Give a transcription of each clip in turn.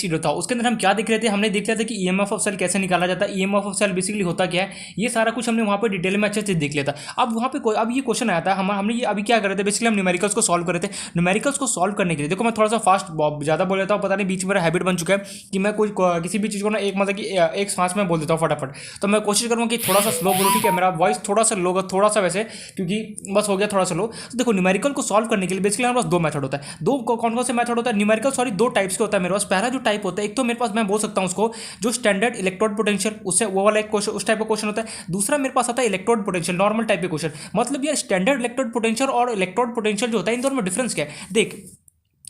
Stereo था, उसके अंदर हम क्या देख रहे थे, हमने देख लिया था कि ईएमएफ ऑफ सेल कैसे निकाला जाता है, ईएमएफ ऑफ सेल बेसिकली होता क्या है, ये सारा कुछ हमने वहाँ पर डिटेल में अच्छे से देख लिया था। अब वहाँ पे अब ये क्वेश्चन आया था, हमने ये अभी क्या कर रहे थे, बेसिकली हम न्यूमेरिकल्स को सॉल्व कर रहे थे। न्यूमेरिकल्स को सॉल्व करने के लिए देखो मैं थोड़ा सा फास्ट ज़्यादा बोल देता हूँ, पता नहीं बीच में मेरा हैबिट बन चुका है कि मैं कोई किसी भी चीज़ को ना एक मतलब कि एक सांस में बोल देता हूँ फटाफट। तो मैं कोशिश करूँगा कि थोड़ा सा स्लो बोलो, ठीक है, मेरा वॉइस थोड़ा सा लो, थोड़ा सा वैसे, क्योंकि बस हो गया थोड़ा सा लो। तो देखो न्यूमेरिकल को सॉल्व करने के लिए बेसिकली हमारे पास दो मेथड होता है, दो कौन कौन से मेथड होता है न्यूमेरिकल, सॉरी दो टाइप्स के होता है मेरे पास। पहला जो टाइप होता है, एक तो मेरे पास मैं बोल सकता हूँ उसको जो स्टैंडर्ड इलेक्ट्रोड पोटेंशियल, उससे वो वाला एक क्वेश्चन, उस टाइप का क्वेश्चन होता है। दूसरा मेरे पास आता है इलेक्ट्रोड पोटेंशियल, नॉर्मल टाइप के क्वेश्चन। मतलब यार स्टैंडर्ड इलेक्ट्रोड पोटेंशियल और इलेक्ट्रोड पोटेंशियल जो होता है, इन दोनों में डिफरेंस क्या है,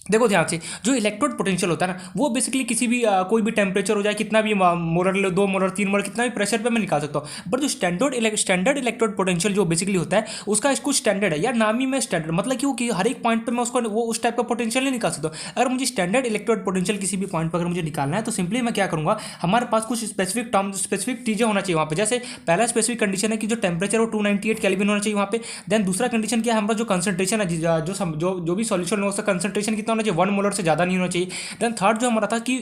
देखो ध्यान से। जो इलेक्ट्रोड पोटेंशियल होता है ना, वो बेसिकली किसी भी कोई भी टेम्परेचर हो जाए, कितना भी मोलर 2 मोलर 3 मोलर कितना भी प्रेशर पे मैं निकाल सकता हूँ। बट जो स्टैंडर्ड इलेक्ट्रोड पोटेंशियल जो बेसिकली होता है, उसका कुछ स्टैंडर्ड है यार, नाम ही में स्टैंडर्ड, मतलब कि हर एक पॉइंट पर मैं उसको वो उस टाइप का पोटेंशियल नहीं निकाल सकता। अगर मुझे स्टैंडर्ड इलेक्ट्रोड पोटेंशियल किसी भी पॉइंट पर अगर मुझे निकालना है, तो सिंपली मैं क्या करूँगा, हमारे पास कुछ स्पेसिफिक चीज़ें होना चाहिए वहाँ पर। जैसे पहला स्पेसिफिक कंडीशन है कि जो टेम्परेचर वो 298 केल्विन होना चाहिए वहाँ पे। देन दूसरा कंडीशन क्या है, हमारा जो कंसंट्रेशन है, जो भी सॉल्यूशन है उसका कंसंट्रेशन कितना होना चाहिए, 1 मोलर से ज़्यादा नहीं होना चाहिए। देन थर्ड जो हमारा था कि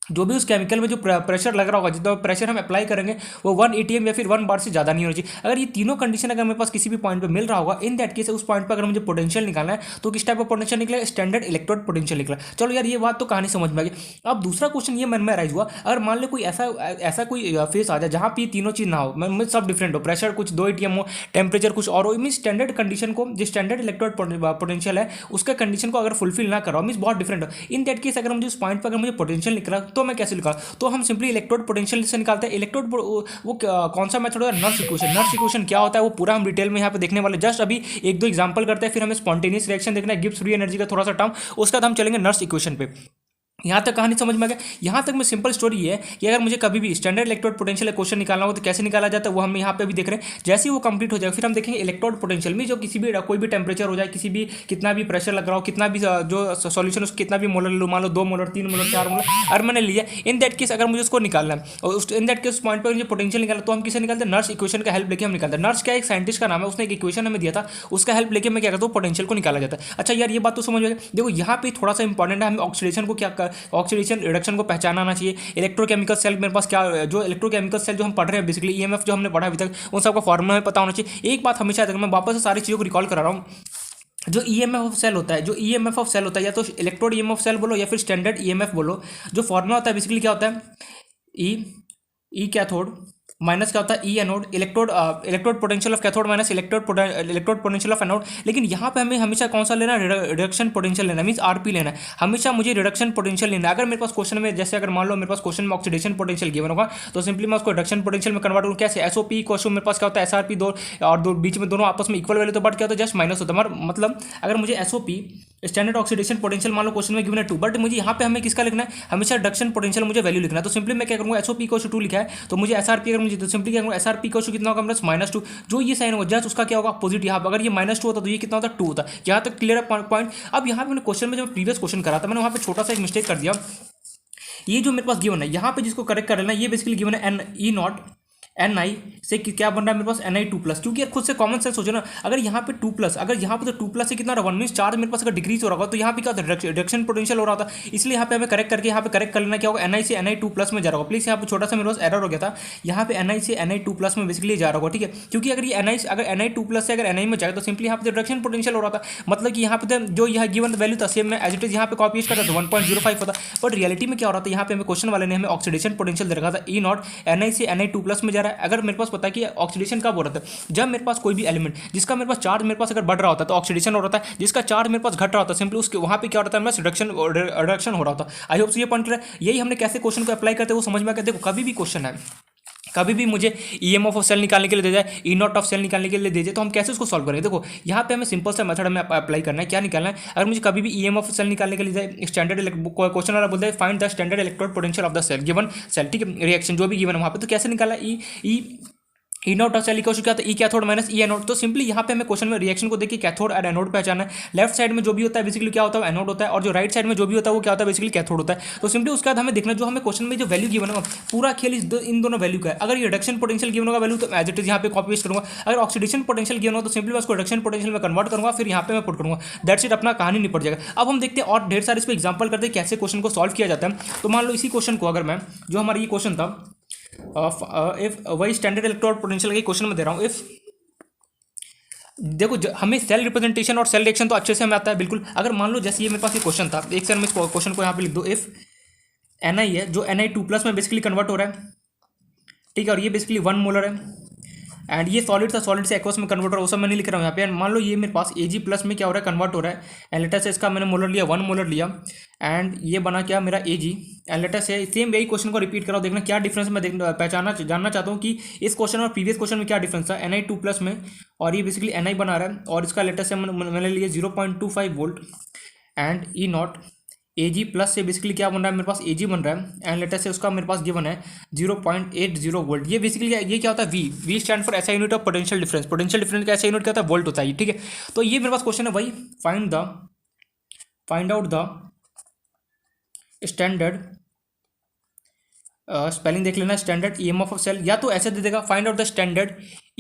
जो भी उस केमिकल में जो प्रेशर लग रहा होगा, जितना प्रेशर हम अप्लाई करेंगे वो 1 atm या फिर 1 बार से ज़्यादा नहीं होना चाहिए। अगर ये तीनों कंडीशन अगर मेरे पास किसी भी पॉइंट पे मिल रहा होगा, इन दैट केस उस पॉइंट पर अगर मुझे पोटेंशियल निकालना है, तो किस टाइप का पोटेंशियल निकलेगा, स्टैंडर्ड इलेक्ट्रोड पोटेंशियल निकला। चलो यार ये बात तो कहानी समझ में आ गई। अब दूसरा क्वेश्चन ये मन में राइज हुआ, अगर मान लो कोई ऐसा कोई फेस आ जाए जहाँ पे तीनों चीज़ ना हो, मतलब सब डिफरेंट हो, प्रेशर कुछ 2 atm हो, टेम्परेचर कुछ और हो, मीन स्टैंडर्ड कंडीशन को, जो स्टैंडर्ड इलेक्ट्रोड पोटेंशियल है उसका कंडीशन को अगर फुलफिल ना करो, मीन बहुत डिफरेंट हो, इन दैट केस अगर मुझे उस पॉइंट पर अगर मुझे पोटेंशियल निकला, तो मैं कैसे निकाल, तो हम सिंपली इलेक्ट्रोड पोटेंशियल से निकालते हैं। इलेक्ट्रोड वो कौन सा मेथड होता है, नर्स इक्वेशन। नर्स इक्वेशन क्या होता है वो पूरा हम डिटेल में यहाँ पे देखने वाले, जस्ट अभी एक दो एग्जांपल करते हैं, फिर हमें स्पॉन्टेनियस रिएक्शन देखना है, गिब्स फ्री एनर्जी का थोड़ा सा टर्म, उसका बाद हम चलेंगे नर्स इक्वेशन पे। यहाँ तक कहानी समझ में आ गया। यहाँ तक में सिंपल स्टोरी ये है कि अगर मुझे कभी भी स्टैंडर्ड इलेक्ट्रोड पोटेंशियल क्वेश्चन निकालना हो तो कैसे निकाला जाता है, वो हम यहाँ पे भी देख रहे हैं। जैसे ही वो कंप्लीट हो जाएगा, फिर हम देखेंगे इलेक्ट्रोड पोटेंशियल में जो किसी भी कोई भी टेम्परेचर हो जाए, किसी भी कितना भी प्रेशर लग रहा हो, कितना भी जो सॉल्यूशन उसको कितना भी मोलर लो, मान लो 2 मोलर 3 मोलर 4 मोलर, अगर मैंने लिया, इन दैट केस अगर मुझे उसको निकालना है और इन दैट केस पॉइंट पर मुझे पोटेंशियल निकालना, तो हम किसे निकालते हैं, नर्स इक्वेशन का हेल्प लेके हम निकालते हैं। नर्स क्या एक साइंटिस्ट का नाम है, उसने एक इक्वेशन हमें दिया था, उसका हेल्प लेके मैं क्या करता हूँ, पोटेंशियल को निकाला जाता है। अच्छा यार ये बात तो समझ में। देखो यहाँ पे थोड़ा सा इंपॉर्टेंट है, हमें ऑक्सीडेशन को क्या, ऑक्सीडेशन रिडक्शन को पहचाना चाहिए। इलेक्ट्रोकेमिकल सेल मेरे पास क्या, जो इलेक्ट्रोकेमिकल सेल जो हम पढ़ रहे हैं बेसिकली ईएमएफ जो हमने पढ़ा अभी तक, उन सबका फॉर्मूला में पता होना चाहिए। एक बात हमेशा मैं वापस से सारी चीज़ों को रिकॉल करा रहा हूँ, जो ईएमएफ ऑफ सेल होता है, जो ईएमएफ ऑफ सेल होता है, या तो इलेक्ट्रोड ईएमएफ सेल बोलो या फिर स्टैंडर्ड ईएमएफ बोलो, जो फॉर्मूला होता है बेसिकली क्या होता है, ई कैथोड माइनस क्या होता है, E anode, electrode potential of cathode minus electrode potential of anode. लेकिन यहाँ पे हमें हमेशा कौन सा लेना है, रिडक्शन पोटेंशियल लेना है, मींस आरपी लेना है। हमेशा मुझे रिडक्शन पोटेंशियल लेना है। अगर मेरे पास क्वेश्चन में, जैसे अगर मान लो मेरे पास क्वेश्चन में ऑक्सीडेशन पोटेंशियल गिवन होगा, तो सिंपली मैं उसको रिडक्शन पोटेंशियल में कन्वर्ट करूँ कैसे, एसओपी क्वेश्चन मेरे पास क्या होता है, एसआरपी दो और दो बीच में दोनों आपस में इक्वल वैल्यू, तो बट क्या होता है, जस्ट माइनस होता है। मतलब अगर मुझे एसओपी स्टैंडर्ड ऑक्सीडेशन पोटेंशियल मान लो क्वेश्चन में गिवन है 2, बट मुझे यहाँ पे हमें किसका लिखना है, हमेशा रिडक्शन पोटेंशियल मुझे वैल्यू लिखना है। तो सिंपली मैं क्या करूँगा, एसओपी को 2 लिखा है, तो मुझे एसआरपी अगर मुझे, तो सिंपली क्या करूँगा, एसआरपी को कितना होगा मेरा -2, जो ये साइन होगा जस्ट उसका क्या होगा अपोजिट। यहाँ पर अगर ये -2 होता तो ये कितना होता, 2 होता। यहाँ तक क्लियर है पॉइंट। अब यहाँ पे मैंने क्वेश्चन में जब प्रीवियस क्वेश्चन करा था, मैंने वहाँ पे छोटा सा एक मिस्टेक कर दिया। ये जो मेरे पास गिवन है यहाँ पे जिसको करेक्ट कर लेना, ये बेसिकली गिवन है NE0 NI से क्या बन रहा है मेरे पास Na2+, क्योंकि यार खुद से कॉमन सेंस सोचो ना, अगर यहाँ पे 2+, अगर यहाँ पे तो 2+ से कितना रहा 1 मीन्स चार्ज मेरे पास अगर डिक्रीज हो रहा होगा, तो यहाँ पे क्या होता है, रिडक्शन पोटेंशियल हो रहा था। इसलिए यहाँ पे हमें करेक्ट करके यहाँ पे करेक्ट कर लेना क्या होगा, NI से Na2+ में जा रहा होगा। प्लीज यहाँ पे छोटा सा मेरे पास एरर हो गया था, यहाँ पे NI से Na2+ में बेसिकली जा रहा होगा, ठीक है। क्योंकि अगर ये Na2+ से अगर NI में जाएगा, तो सिंपली यहाँ पे रिडक्शन पोटेंशियल हो रहा था। मतलब कि यहाँ पे जो यहाँ गिवन वैल्यू था सेम एज इट इज यहाँ पे कॉपी करता था 1.05 होता। बट रियलिटी में क्या हो रहा था, यहाँ पे हमें क्वेश्चन वाले ने हमें ऑक्सीडेशन पोटेंशियल दे रखा था E0, NI से Na2+ में जा रहा है। अगर मेरे पास पता है कि ऑक्सीडेशन कब हो रहा था, जब मेरे पास कोई भी एलिमेंट जिसका मेरे पास चार्ज मेरे पास अगर बढ़ रहा होता तो ऑक्सीडेशन हो रहा था, जिसका चार्ज मेरे पास घट रहा होता सिंपली उसके वहां पे क्या हो रहा था, मेरे रिडक्शन हो रहा था। आई होप ये पॉइंट क्लियर। यही हमने कैसे क्वेश्चन को अप्लाई करते हैं वो समझ में आ गया। देखो कभी भी क्वेश्चन है, कभी भी मुझे ईएमएफ ऑफ सेल निकालने के लिए दे जाए, E0 ऑफ सेल निकालने के लिए दे जाए, तो हम कैसे उसको सॉल्व करेंगे। देखो यहाँ पे हमें सिंपल सा मेथड हमें अप्लाई करना है। क्या निकालना है, अगर मुझे कभी भी ईएमएफ ऑफ सेल निकालने के लिए जाए, स्टैंडर्ड क्वेश्चन वाला बोलता है find the standard electrode potential of the cell given cell, ठीक है, रिएक्शन जो भी गिवन है वहाँ पे, तो कैसे निकाला, E naught of cell equal to क्या था, E cathode minus E anode. तो सिंपली यहाँ पे हमें क्वेश्चन में रिएक्शन को देखिए कैथोड और एनोड पहचाना है। लेफ्ट साइड में जो भी होता है बेसिकली क्या होता है, एनोड होता है, और जो राइट साइड में जो भी होता है वो क्या होता है, बेसिकली कैथोड होता है। तो सिंपली उसके बाद हमें देखना जो हमें क्वेश्चन में जो वैल्यू गिवन है पूरा खेल इन दोनों वैल्यू का है। अगर ये रिडक्शन पोटेंशियल गिवन होगा वैल्यू तो एज इट इज यहाँ पे कॉपी पेस्ट करूँगा। अगर ऑक्सीडेशन पोटेंशियल गिवन होगा तो सिंपली उसको रिडक्शन पोटेंशियल में कन्वर्ट करूँगा, फिर यहाँ पे मैं पुट करूँगा। दैट्स इट, अपना कहानी निपट जाएगा। अब हम देखते हैं और ढेर सारे इस पर एग्जाम्पल करते हैं कैसे क्वेश्चन को सॉल्व किया जाता है। तो मान लो इसी क्वेश्चन को अगर मैं, जो हमारा ये क्वेश्चन था, इफ वही स्टैंडर्ड इलेक्ट्रोड पोटेंशियल का क्वेश्चन में दे रहा हूँ। इफ देखो हमें सेल रिप्रेजेंटेशन और सेल रिएक्शन तो अच्छे से हमें आता है बिल्कुल। अगर मान लो जैसे ये मेरे पास ये क्वेश्चन था, एक सेकंड में इस क्वेश्चन को यहाँ पे लिख दो। इफ Ni है जो Ni2+ में बेसिकली कन्वर्ट हो रहा है, ठीक है, और ये बेसिकली 1 मोलर है, एंड ये सॉलिड था, सॉलिड से एक्वस में कन्वर्ट हो रहा है, वो सब मैं नहीं लिख रहा हूँ यहाँ पे। एंड मान लो ये मेरे पास Ag+ में क्या हो रहा है, कन्वर्ट हो रहा है। एंड लेटर से इसका मैंने मोलर लिया 1 मोलर लिया, एंड ये बना क्या मेरा Ag। एंड लेटर से सेम यही क्वेश्चन को रिपीट कराओ, देखना क्या डिफरेंस मैं जानना चाहता हूँ कि इस क्वेश्चन और प्रीवियस क्वेश्चन में क्या डिफरेंस था Ni2+ में, और ये बेसिकली Ni बना रहा है, और इसका लेटर से मैंने लिया 0.25 volt. And E not Ag+ से बेसिकली क्या बन रहा है, मेरे पास Ag बन रहा है, एंड लेटर से उसका मेरे पास गिवन है 0.80 वोल्ट। ये बेसिकली ये क्या होता है, V स्टैंड फॉर ऐसा unit of potential difference. Potential difference का ऐसा यूनिट क्या होता है, वोल्ट होता है, ठीक है। तो ये मेरे पास क्वेश्चन है भाई, find out the standard, spelling देख लेना, स्टैंडर्ड EMF ऑफ सेल, या तो ऐसे दे देगा find out the standard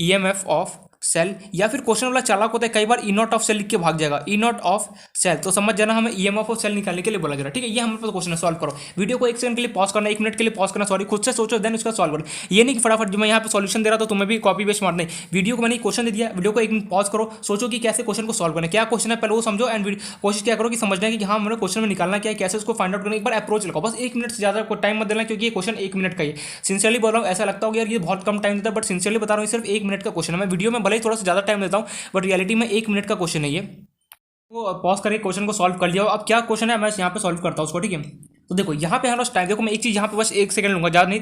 EMF of cell, या फिर क्वेश्चन वाला चालाक होता है कई बार ई नॉट ऑफ सेल लिख के भाग जाएगा, ई नॉट ऑफ सेल। तो समझ जाना हमें EMF ऑफ सेल निकालने के लिए बोला जा रहा है, ठीक है। ये हमारे पास क्वेश्चन है, सॉल्व करो। वीडियो को 1 सेकंड के लिए पॉज करना, 1 मिनट के लिए पॉज करना, सॉरी, खुद से सोचो देन उसका सॉल्व करो। ये नहीं कि फटाफट जो मैं यहाँ पे सॉल्यूशन दे रहा था तुम्हें भी कॉपी पेस्ट मारना है। वीडियो को मैंने क्वेश्चन दे दिया, वीडियो को 1 मिनट पॉज करो, सोचो कि कैसे क्वेश्चन को सॉल्व करना है, क्या क्वेश्चन है पहले वो समझो, एंड कोशिश क्या करो कि समझना है कि हाँ मैंने क्वेश्चन में निकालना क्या है, कैसे उसको फाइंड आउट करना है। एक बार अप्रोच लगाओ, बस 1 मिनट से ज़्यादा को टाइम मत देना, क्योंकि ये क्वेश्चन 1 मिनट का ही। सिंसियरली बोल रहा हूँ, ऐसा लगता होगा यार ये बहुत कम टाइम देता है, बट सिंसियरली बता रहा हूँ सिर्फ 1 मिनट का क्वेश्चन है। मैं वीडियो में भले ही थोड़ा सा ज़्यादा टाइम देता हूँ, बट रियलिटी में 1 मिनट का क्वेश्चन है ये। तो पॉज करके क्वेश्चन को सॉल्व कर लिया। अब क्या क्वेश्चन है मैं यहाँ पे सॉल्व करता हूँ उसको, ठीक है। तो देखो यहाँ पे हमारा टाइम, देखो मैं एक चीज़ यहाँ पे बस 1 सेकंड लूंगा, ज़्यादा नहीं,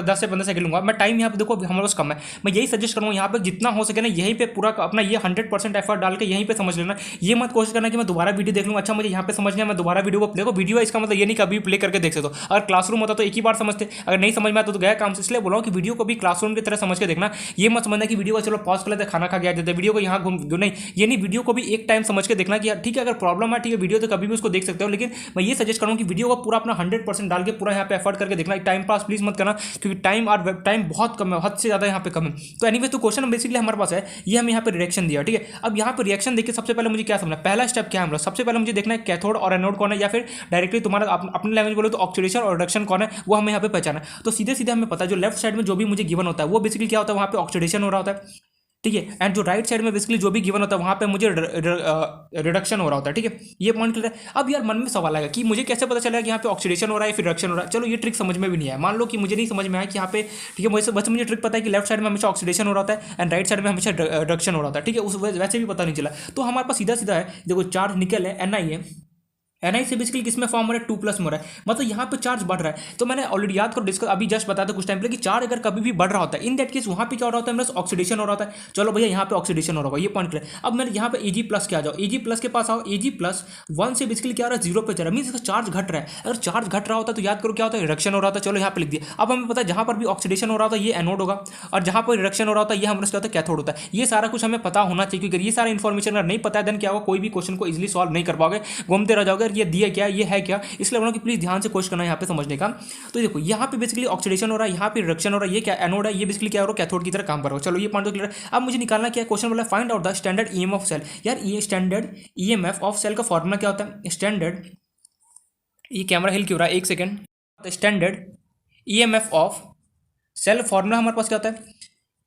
10 से 15 सेकंड लूंगा मैं टाइम। यहाँ पे देखो हमारे पास कम है, मैं यही सजेस्ट करूँगा यहाँ पे जितना हो सके ना यहीं पे पूरा अपना ये 100% एफर्ट डाल के यहीं पे समझ लेना। ये मत कोशिश करना कि मैं दोबारा वीडियो देख लूँगा, अच्छा मुझे यहाँ पे समझना है मैं दोबारा वीडियो को देखो। वीडियो है इसका मतलब ये नहीं कभी प्ले करके देख सकते हो। अगर क्लासरूम होता तो एक ही बार समझते, अगर नहीं समझ में आता तो गया काम से। इसलिए बोला कि वीडियो को भी क्लासरूम की तरह समझ के देखना। ये मत समझना कि वीडियो को चलो पॉज कर लेते खाना खा के आ जाते, वीडियो को यहाँ घूम नहीं, ये नहीं, वीडियो को भी एक टाइम समझ के देखना कि ठीक है अगर प्रॉब्लम है ठीक है वीडियो तो कभी भी उसको देख सकते हो, लेकिन मैं ये सजेस्ट करूँगा कि वीडियो को पूरा अपना 100% डाल के पूरा यहाँ पे एफर्ट करके देखना। टाइम पास प्लीज मत करना, क्योंकि टाइम बहुत कम है, हद से ज़्यादा यहाँ पे कम है। तो एनीवे तो क्वेश्चन बेसिकली हमारे पास है, ये हम यहाँ पे रिएक्शन दिया, ठीक है। अब यहाँ पे रिएक्शन देखिए सबसे पहले मुझे क्या समझना, पहला स्टेप क्या है हमारा, सबसे पहले मुझे देखना है कैथोड और एनोड कौन है, या फिर डायरेक्टली तुम्हारा अपने लैंग्वेज बोलो तो ऑक्सीडेशन और रिडक्शन कौन है, वो हमें यहाँ पे पहचाना है। तो सीधे सीधे हमें पता है जो लेफ्ट साइड में जो भी मुझे गिवन होता है वो बेसिकली क्या होता है, वहाँ पे ऑक्सीडेशन हो रहा होता है, ठीक है। एंड जो राइट साइड में बेसिकली जो भी गिवन होता है वहाँ पे मुझे रिडक्शन हो रहा होता है, ठीक है। ये पॉइंट क्लियर है। अब यार मन में सवाल आएगा कि मुझे कैसे पता चलेगा कि यहाँ पे ऑक्सीडेशन हो रहा है फिर रिडक्शन हो रहा है। चलो ये ट्रिक समझ में भी नहीं है, मान लो कि मुझे नहीं समझ में आया कि यहाँ पे, ठीक है, बस मुझे ट्रिक पता है कि लेफ्ट साइड में हमेशा ऑक्सीडेशन हो रहा होता है एंड राइट साइड में हमेशा रिडक्शन हो रहा होता है, ठीक है। उस वैसे भी पता नहीं चला। तो हमारे पास सीधा सीधा है, देखो चार्ज निकल है Ni है, Ni से बेसिकली किसमें फॉर्म हो रहा है 2+ में हो रहा है, मतलब यहाँ पे चार्ज बढ़ रहा है। तो मैंने ऑलरेडी याद करो डिस्कस अभी जस्ट बताया था कुछ टाइम पहले कि चार्ज अगर कभी भी बढ़ रहा होता है इन दैट केस वहाँ पे क्या हो रहा होता है, मेरा ऑक्सीडेशन हो रहा होता है। चलो भैया यहाँ पे ऑक्सीडेशन हो रहा होगा, ये पॉइंट क्लियर। अब मैंने यहाँ पे Ag+ के आ जाओ, Ag+ के पास आओ, Ag+1 से बेसिकली क्या हो रहा है 0 पे चल रहा है, मीन इसका चार्ज घट रहा है। अगर चार्ज घट रहा होता है तो याद करो क्या होता है, रिडक्शन हो रहा था। चलो यहाँ पे लिख दिया। अब हमें पता है जहाँ पर भी ऑक्सीडेशन हो रहा होता है ये एनोड होगा, और जहाँ पर रिडक्शन हो रहा होता है ये हमारे क्या होता है, कैथोड होता है। ये सारा कुछ हमें पता होना चाहिए, क्योंकि ये सारा इन्फॉर्मेशन अगर नहीं पता है देन क्या होगा, कोई भी क्वेश्चन को इजिली सॉल्व नहीं कर पाओगे, घूमते रह जाओगे ये दिया क्या ये है क्या। इसलिए बोला कि प्लीज ध्यान से कोशिश करना यहाँ पे समझने का। तो देखो यहाँ पे बेसिकली ऑक्सीडेशन हो रहा है, यहाँ पे रिडक्शन हो रहा है, ये क्या एनोड है, ये बेसिकली क्या हो रहा है, कैथोड की तरह काम कर रहा है। चलो ये पॉइंट तो क्लियर है। अब मुझे निकालना क्या है, क्वेश्चन बोला find out the standard EMF of cell. यार ये स्टैंडर्ड EMF ऑफ सेल का फॉर्मूला क्या होता है, स्टैंडर्ड, ये कैमरा हिल क्यों रहा है, 1 second. Standard EMF of cell formula हमारे पास क्या होता है,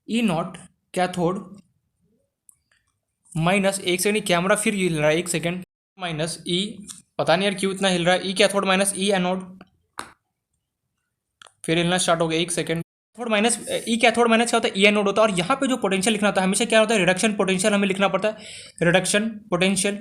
E naught cathode minus, 1 second camera फिर हिल रहा है, 1 सेकेंड, माइनस E, पता नहीं यार क्यों इतना हिल रहा है, E cathode minus E anode, फिर हिलना स्टार्ट हो गया, 1 second. Cathode minus E cathode minus क्या होता है, E एनोड होता है। और यहाँ पे जो पोटेंशियल लिखना होता है हमेशा क्या होता है, रिडक्शन पोटेंशियल हमें लिखना पड़ता है, रिडक्शन पोटेंशियल।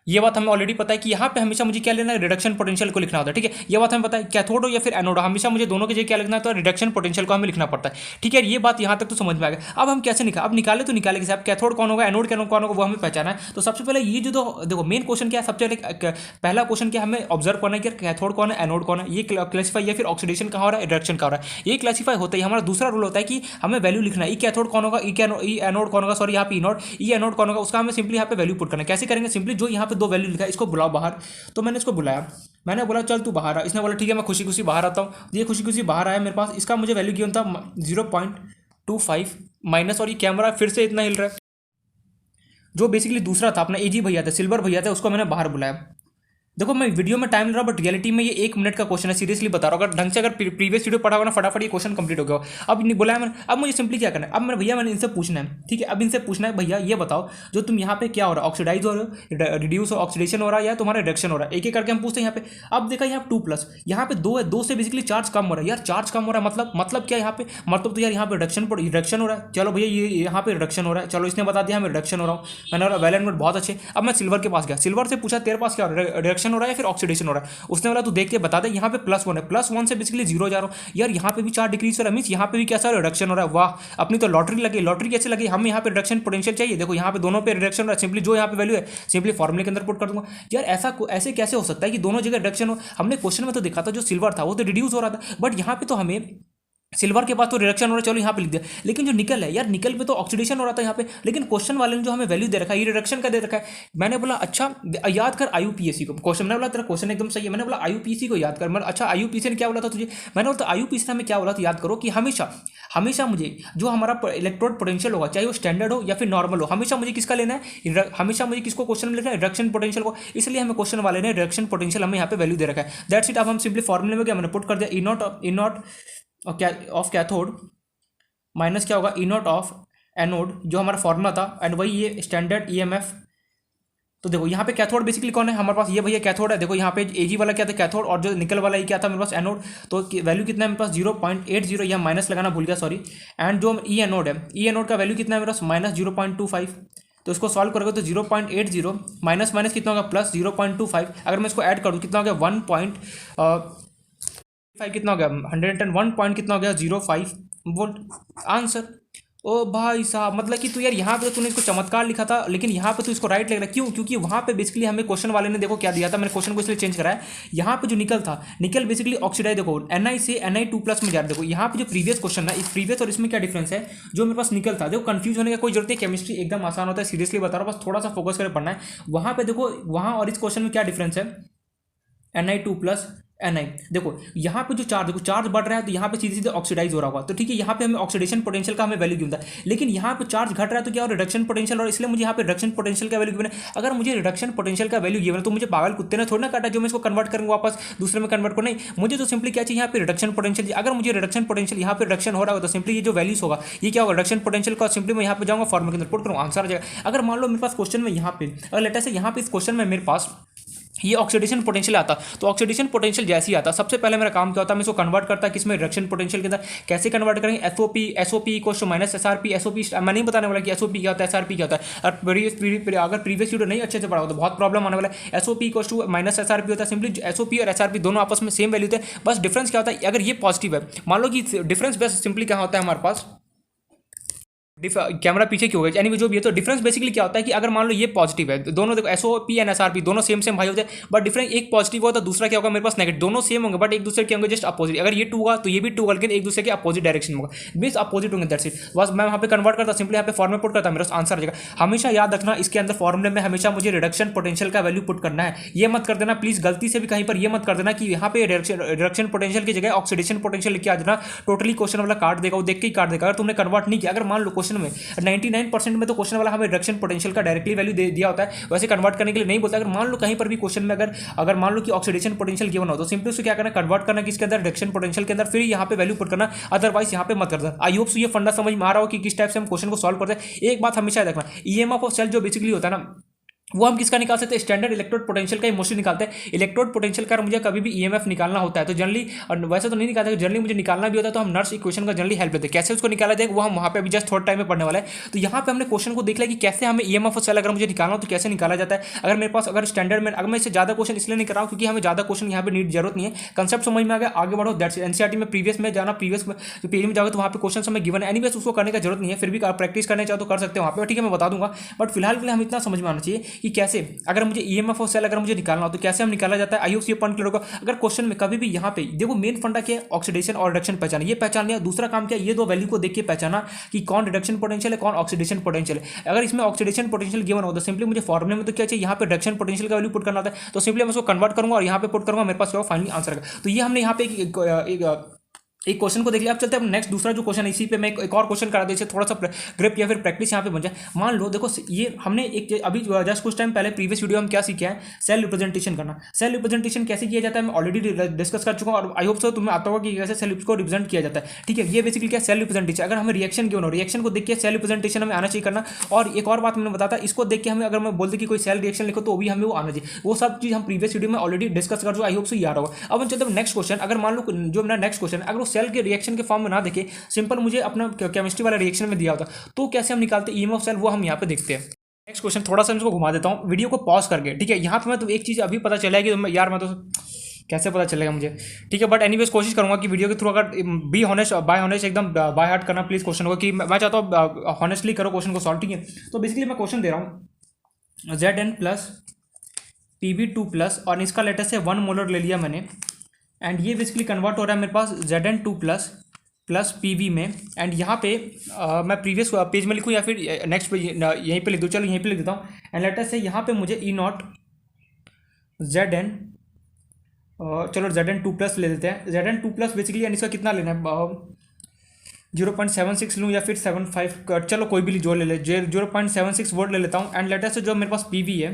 ये बात हमें ऑलरेडी पता है कि यहाँ पे हमेशा मुझे क्या लेना है, रिडक्शन पोटेंशियल को लिखना होता है। ठीक है, ये बात हमें पता है, कैथोड हो या फिर एनोड हो, हमेशा मुझे दोनों के जगह क्या लिखना होता है, रिडक्शन पोटेंशियल को हमें लिखना पड़ता है। ठीक है, ये बात यहाँ तक तो समझ में आ गया। अब हम कैसे निकाल, अब निकाले तो निकाले कैसे, अब कैथोड कौन होगा, एनोड कौन होगा, वो हमें पहचाना है। तो सबसे पहले ये जो देखो मेन क्वेश्चन क्या है, सबसे पहले पहला क्वेश्चन क्या हमें ऑब्जर्व करना है कि कैथोड कौन है, एनोड कौन है, ये क्लासीफाई या फिर ऑक्सीडेशन कहाँ हो रहा है, रिडक्शन कहाँ हो रहा है, ये क्लासीफाई होता है। हमारा दूसरा रूल होता है कि हमें वैल्यू लिखना है, ई कैथोड कौन होगा, ई एनोड कौन होगा, सॉरी यहाँ पे ई एनोड कौन होगा, उसका हमें सिंपली यहाँ पे वैल्यू पुट करना है। कैसे करेंगे, सिंपली जो यहाँ पे दो वैल्यू लिखा है इसको बुलाओ बाहर। तो मैंने इसको बुलाया, मैंने बोला चल तू बाहर आ, इसने बोला ठीक है मैं खुशी खुशी बाहर आता हूँ। ये खुशी खुशी बाहर आया मेरे पास, इसका मुझे वैल्यू गिवन था 0.25 माइनस, और ये कैमरा फिर से इतना हिल रहा है। जो बेसिकली दूसरा था अपना एजी भैया था, सिल्वर भैया था, उसको मैंने बाहर बुलाया। देखो मैं वीडियो में टाइम ले रहा हूँ, बट रियलिटी में ये 1 मिनट का क्वेश्चन है, सीरियसली बता रहा हूँ। अगर ढंग से अगर प्रीवियस वीडियो पढ़ा होगा ना, फटाफट ये क्वेश्चन कंप्लीट हो गया। अब नहीं बोला है मैंने, अब मुझे सिंपली क्या करना है, अब मैंने भैया मैंने इनसे पूछना है। ठीक है, अब इनसे पूछना है भैया ये बताओ जो तुम यहाँ पे क्या हो रहा है, ऑक्सीडाइज हो रहे हो, रिड्यूस ऑक्सीडेशन हो रहा है या तुम्हारा रिडक्शन हो रहा है, एक एक करके हम पूछते हैं यहाँ पे। अब देखा यहाँ 2+, यहाँ पे 2 है, 2 से बेसिकली चार्ज कम हो रहा है। यार चार्ज कम हो रहा है मतलब क्या यहाँ पे, मतलब तो यार यहाँ पे रिडक्शन हो रहा है। चलो भैया ये यहाँ पे रिडक्शन हो रहा है, चलो इसने बता दिया हमें रिडक्शन हो रहा हूँ, मैंने वेल एंड गुड, बहुत अच्छे। अब मैं सिल्वर के पास गया, सिल्वर से पूछा तेरे पास क्या हो रहा है, रिडक्शन हो रहा है या फिर ऑक्सीडेशन हो रहा है। उसने बोला तू देख के बता दे, यहाँ पे +1 है, +1 से बेसिकली 0 जा रहा हूँ। यार यहाँ पे भी 4 डिग्री हो रहा है, मीन्स यहाँ पे भी कैसा रिडक्शन हो रहा है। वाह, अपनी तो लॉटरी लगी। लॉटरी कैसे लगी, हमें यहाँ पे रिडक्शन पोटेंशियल चाहिए, देखो यहाँ पे दोनों पे रिडक्शन हो रहा है। सिंपली जो यहाँ पे वैल्यू है सिंपली फॉर्मूले के अंदर पुट कर दूंगा। यार ऐसे कैसे हो सकता है कि दोनों जगह रिडक्शन हो। हमने क्वेश्चन में तो देखा था जो सिल्वर था वो तो रिड्यूस हो रहा था, बट यहाँ पे तो हमें सिल्वर के पास तो रिडक्शन हो रहा है, चलो यहाँ पे लिख दिया। लेकिन जो निकल है यार, निकल पे तो ऑक्सीडेशन हो रहा था यहाँ पे, लेकिन क्वेश्चन वाले ने जो हमें वैल्यू दे रखा है ये रिडक्शन का दे रखा है। मैंने बोला अच्छा याद कर आईयूपीएसी को, क्वेश्चन मैंने बोला तेरा क्वेश्चन एकदम सही है, मैंने बोला आईयूपीएसी को याद कर। मैं अच्छा आईयूपीएसी ने क्या बोला था तुझे, मैंने बोला आईयूपीएसी ने हमें क्या बोला था, याद करो कि हमेशा हमेशा मुझे जो हमारा इलेक्ट्रोड पोटेंशियल होगा, चाहे वो स्टैंडर्ड हो या फिर नॉर्मल हो, हमेशा मुझे किसका लेना है, हमेशा मुझे किसको क्वेश्चन में लेना है, रिडक्शन पोटेंशियल को। इसलिए हमें क्वेश्चन वाले ने रिडक्शन पोटेंशियल हमें यहाँ पे वैल्यू दे रखा है। That's it. अब हम सिंपली फॉर्मूले में क्या मैंने पुट कर दिया, ई नॉट ऑफ कैथोड माइनस क्या होगा, ई नॉट ऑफ एनोड, जो हमारा फॉर्मूला था, एंड वही ये स्टैंडर्ड ईएमएफ। तो देखो यहाँ पे कैथोड बेसिकली कौन है हमारे पास, ये भैया कैथोड है। देखो यहाँ पे एजी वाला क्या था, कैथोड, और जो निकल वाला ये क्या था मेरे पास, एनोड। तो वैल्यू कितना है मेरे पास 0.80, यहाँ माइनस लगाना भूल गया सॉरी। एंड जो ई एनोड है, ई एनोड का वैल्यू कितना है मेरे पास, -0.25। तो इसको सॉल्व करोगे तो 0.80 माइनस माइनस कितना होगा, +0.25। अगर मैं इसको ऐड करूँ कितना हो गया, 1.5 कितना हो गया, 101 पॉइंट कितना हो गया, 05 वोल्ट आंसर। ओ भाई साहब, मतलब कि तू यार यहाँ पे तूने इसको चमत्कार लिखा था, लेकिन यहाँ पे तू इसको राइट लिख रहा है। क्यों, क्योंकि वहाँ पे बेसिकली हमें क्वेश्चन वाले ने देखो क्या दिया था, मैंने क्वेश्चन को इसलिए चेंज करा है। यहाँ पे जो निकल था, निकल बेसिकली ऑक्सीडाइज, देखो Na से Na2+ में जा रहा है। देखो यहाँ पे जो प्रीवियस क्वेश्चन है, इस प्रीवियस और इसमें क्या डिफरेंस है, जो मेरे पास निकल था, देखो कंफ्यूज होने का कोई जरूरत नहीं, केमिस्ट्री एकदम आसान होता है, सीरियसली बता रहा हूँ, बस थोड़ा सा फोकस करके पढ़ना है। वहाँ पे देखो, वहाँ और इस क्वेश्चन में क्या डिफरेंस है, Na2+ Na। देखो यहाँ पे जो चार्ज, देखो चार्ज बढ़ रहा है तो यहाँ पे सीधे सीधे ऑक्सीडाइज हो रहा होगा, तो ठीक है, यहाँ पे हमें ऑक्सीडेशन पोटेंशियल का हमें वैल्यू गिवन था। लेकिन यहाँ पे चार्ज घट रहा है तो क्या, रिडक्शन पोटेंशियल, और इसलिए मुझे यहाँ पे रिडक्शन पोटेंशियल का वैल्यू गिवन है। अगर मुझे रिडक्शन पोटेंशियल का वैल्यू गिवन है तो मुझे पागल कुत्ते ने थोड़ा ना काटा जो मैं इसको कन्वर्ट करूँगा वापस दूसरे में कन्वर्ट को, नहीं, मुझे तो सिंपली क्या चाहिए यहाँ पे रिडक्शन पोटेंशियल। अगर मुझे रिडक्शन पोटेंशियल यहाँ पे रिडक्शन हो रहा है तो सिंपली ये जो वैल्यूज होगा ये क्या होगा, रिडक्शन पोटेंशियल का, सिंपली मैं यहाँ पे जाऊँगा फॉर्मूले के अंदर पुट करूँगा, आंसर आ जाएगा। अगर मान लो मेरे पास क्वेश्चन में यहाँ पे, अगर लेटर से यहाँ पे इस क्वेश्चन में मेरे पास ये ऑक्सीडेशन पोटेंशियल आता, तो ऑक्सीडेशन पोटेंशियल जैसे ही आता, सबसे पहले मेरा काम क्या होता है, मैं इसको कन्वर्ट करता है किसमें, रिडक्शन पोटेंशियल के अंदर। कैसे कन्वर्ट करेंगे, SOP equals to -SRP। SOP मैं नहीं बताने वाला कि एसओपी क्या होता है, SRP क्या होता है। अगर प्रीवियस वीडियो नहीं अच्छे से पढ़ा हो तो बहुत प्रॉब्लम आने वाला है। एसओपी इक्वल्स टू -SRP होता है, सिंपली एसओपी और एसआरपी दोनों आपस में सेम वैल्यू होते हैं, बस डिफरेंस क्या होता है, अगर ये पॉजिटिव है, मान लो कि डिफरेंस बस सिंपली क्या होता है हमारे पास, कैमरा पीछे क्यों होगा, यानी जो भी है, तो डिफरेंस बेसिकली क्या होता है कि अगर मान लो ये पॉजिटिव है, दोनों देखो एसओपी एंड एसआरपी दोनों सेम भाई होते हैं, बट डिफरेंस एक पॉजिटिव होगा तो दूसरा क्या होगा मेरे पास नेगेटिव, दोनों सेम होंगे बट एक दूसरे के होंगे जस्ट अपोजिट। अगर ये 2 होगा तो ये भी 2 होगा, लेकिन एक दूसरे के अपोजिट डायरेक्शन में होगा, मींस अपोजिट होंगे, दैट्स इट। बस मैं वहाँ पे कन्वर्ट करता, सिंपली यहाँ पे फॉर्मूला पुट करता, मेरा आंसर आ जाएगा। हमेशा याद रखना इसके अंदर फॉर्मूले में हमेशा मुझे रिडक्शन पोटेंशियल का वैल्यू पुट करना है। ये मत कर देना प्लीज, गलती से भी कहीं पर ये मत कर देना कि यहाँ पे रिडक्शन पोटेंशियल की जगह ऑक्सीडेशन पोटेंशियल लिख के आ जाना, टोटली क्वेश्चन वाला काट देगा, वो देख के ही काट देगा। अगर तुमने कन्वर्ट नहीं किया, अगर मान लो क्वेश्चन में 99% में तो क्वेश्चन वाला हमें रिडक्शन पोटेंशियल का डायरेक्टली वैल्यू दे दिया होता है, वैसे कन्वर्ट करने के लिए नहीं बोलता। अगर मान लो कहीं पर भी क्वेश्चन में अगर मान लो कि ऑक्सीडेशन पोटेंशियल गिवन हो तो सिंपली उसको क्या करना, कन्वर्ट करना किसके अंदर, रिडक्शन पोटेंशियल के अंदर, फिर यहाँ पे वैल्यू पुट करना, अदरवाइज यहाँ पे मत करना। आई होप ये फंडा समझ में आ रहा हो कि किस टाइप से हम क्वेश्चन को सॉल्व करते हैं। एक बात हमेशा रखना, ईएमएफ ऑफ सेल जो बेसिकली होता है ना, वो हम किसका निकाल सकते हैं, स्टैंडर्ड इलेक्ट्रोड पोटेंशियल का मोस्टली निकालते हैं। इलेक्ट्रोड पोटेंशियल का मुझे कभी भी ईएमएफ निकालना होता है तो जनरली, और वैसे तो नहीं निकालते, जनरली मुझे निकालना भी होता है तो हम नर्स इक्वेशन का जनरली हेल्प लेते हैं। कैसे उसको निकाला जाए वो हम वहाँ पे अभी जस्ट थोड़ा टाइम में पढ़ने वाला है। तो यहाँ पे हमने क्वेश्चन को देख लिया कि कैसे हमें ईएमएफ ऑफ सेल अगर मुझे निकालना हो तो कैसे निकाला जाता है। अगर मेरे पास अगर स्टैंडर्ड में, अगर मैं इससे ज़्यादा क्वेश्चन इसलिए नहीं कर रहा हूँ क्योंकि हमें ज़्यादा क्वेश्चन यहाँ पे नीड जरूरत नहीं है, कंसेप्ट समझ में आ गया, आगे बढ़ो। दैट्स एनसीईआरटी में प्रीवियस में जाना, प्रीवियस पेज में जाओगे तो वहाँ पे क्वेश्चन हमें गिवन है, एनीवेज उसको करने का जरूरत नहीं है, फिर भी प्रैक्टिस करने चाहो तो कर सकते हो वहाँ पे, ठीक है मैं बता दूंगा। बट फिलहाल के लिए हम इतना समझ में आना चाहिए कि कैसे अगर मुझे ईएमएफ ऑफ सेल अगर मुझे निकालना हो तो कैसे हम निकाला जाता है। आई होप ये पॉइंट क्लियर होगा। अगर क्वेश्चन में कभी भी यहाँ पे देखो मेन फंडा क्या है, ऑक्सीडेशन और रिडक्शन पहचान, ये पहचान लिया। दूसरा काम क्या है, ये दो वैल्यू को देख के पहचाना कि कौन रिडक्शन पोटेंशियल है कौन ऑक्सीडेशन पोटेंशियल है। अगर इसमें ऑक्सीडेशन पोटेंशियल गिवन हो तो सिंपली मुझे फॉर्मूले में तो क्या चाहिए, यहाँ पे रिडक्शन पोटेंशियल का वैल्यू पुट करना होता है, तो सिंपली मैं उसको कन्वर्ट करूंगा और यहाँ पे पुट करूंगा, मेरे पास क्या फाइनली आंसर है। तो ये हमने यहाँ पे एक क्वेश्चन को देख लिया। अब चलते हैं नेक्स्ट दूसरा जो क्वेश्चन है, इसी पे मैं एक और क्वेश्चन करा दे, थोड़ा सा ग्रिप या फिर प्रैक्टिस यहाँ पे बन जाए। मान लो देखो ये हमने एक अभी जस्ट कुछ टाइम पहले प्रीवियस वीडियो में क्या सीखा है, सेल रिप्रेजेंटेशन करना। सेल रिप्रेजेंटेशन कैसे किया जाता है मैं ऑलरेडी डिस्कस कर चुका हूँ और आई होप सो तुम्हें आता होगा कि कैसे सेल को रिप्रेजेंट किया जाता है, ठीक है। ये बेसिकली क्या सेल रिप्रेजेंटेशन, अगर हमें रिएक्शन क्यों हो, रिएक्शन को देख के सेल रिप्रेजेंटेशन हमें आना चाहिए करना। और एक और बात मैंने बताया था, इसको देख के हमें अगर मैं बोलते कि कोई सेल रिएक्शन लिखो तो भी हमें वो आना चाहिए। वो सब चीज़ हम प्रीवियस वीडियो में ऑलरेडी डिस्कस कर चुके, आई होप सो याद होगा। अब हम चलते हैं नेक्स्ट क्वेश्चन। अगर मान लो जो मेरा नेक्स्ट क्वेश्चन अगर वो सेल के रिएक्शन के फॉर्म में ना देखे, सिंपल मुझे अपना केमिस्ट्री वाला रिएक्शन में दिया होता, तो कैसे हम निकालते ईएमएफ ऑफ सेल, वो हम यहाँ पे देखते हैं। नेक्स्ट क्वेश्चन थोड़ा सा इसको घुमा देता हूँ वीडियो को पॉज करके, ठीक है। यहाँ पे मैं तो एक चीज़ अभी पता चला कि यार मैं तो कैसे पता चलेगा मुझे, ठीक है। बट एनीवेज कोशिश करूंगा कि वीडियो के थ्रू अगर बी हॉनेस्ट बाय हॉनेस्ट एकदम बाय हार्ट करना प्लीज क्वेश्चन को, कि मैं चाहता हूँ हॉनेस्टली करो क्वेश्चन को सॉल्व, ठीक है। तो बेसिकली मैं क्वेश्चन दे रहा हूँ Zn प्लस Pb2 प्लस और इसका लेटर से 1 मोलर ले लिया मैंने, एंड ये बेसिकली कन्वर्ट हो रहा है मेरे पास Zn2 प्लस प्लस पी में। एंड यहाँ पे मैं प्रीवियस पेज में लिखूँ या फिर नेक्स्ट पेज यहीं पे लिख दूँ, चलो यहीं पे लिख देता हूँ। एंड लेटर से यहाँ पे मुझे E0 Zn चलो Zn2 प्लस ले लेते हैं। Zn2 प्लस बेसिकली यानी इसका कितना लेना है, 0.76 लूँ या फिर 75, चलो कोई भी जो ले ले, 0.76 वोल्ट ले लेता हूँ। एंड लेटर से जो मेरे पास पी है,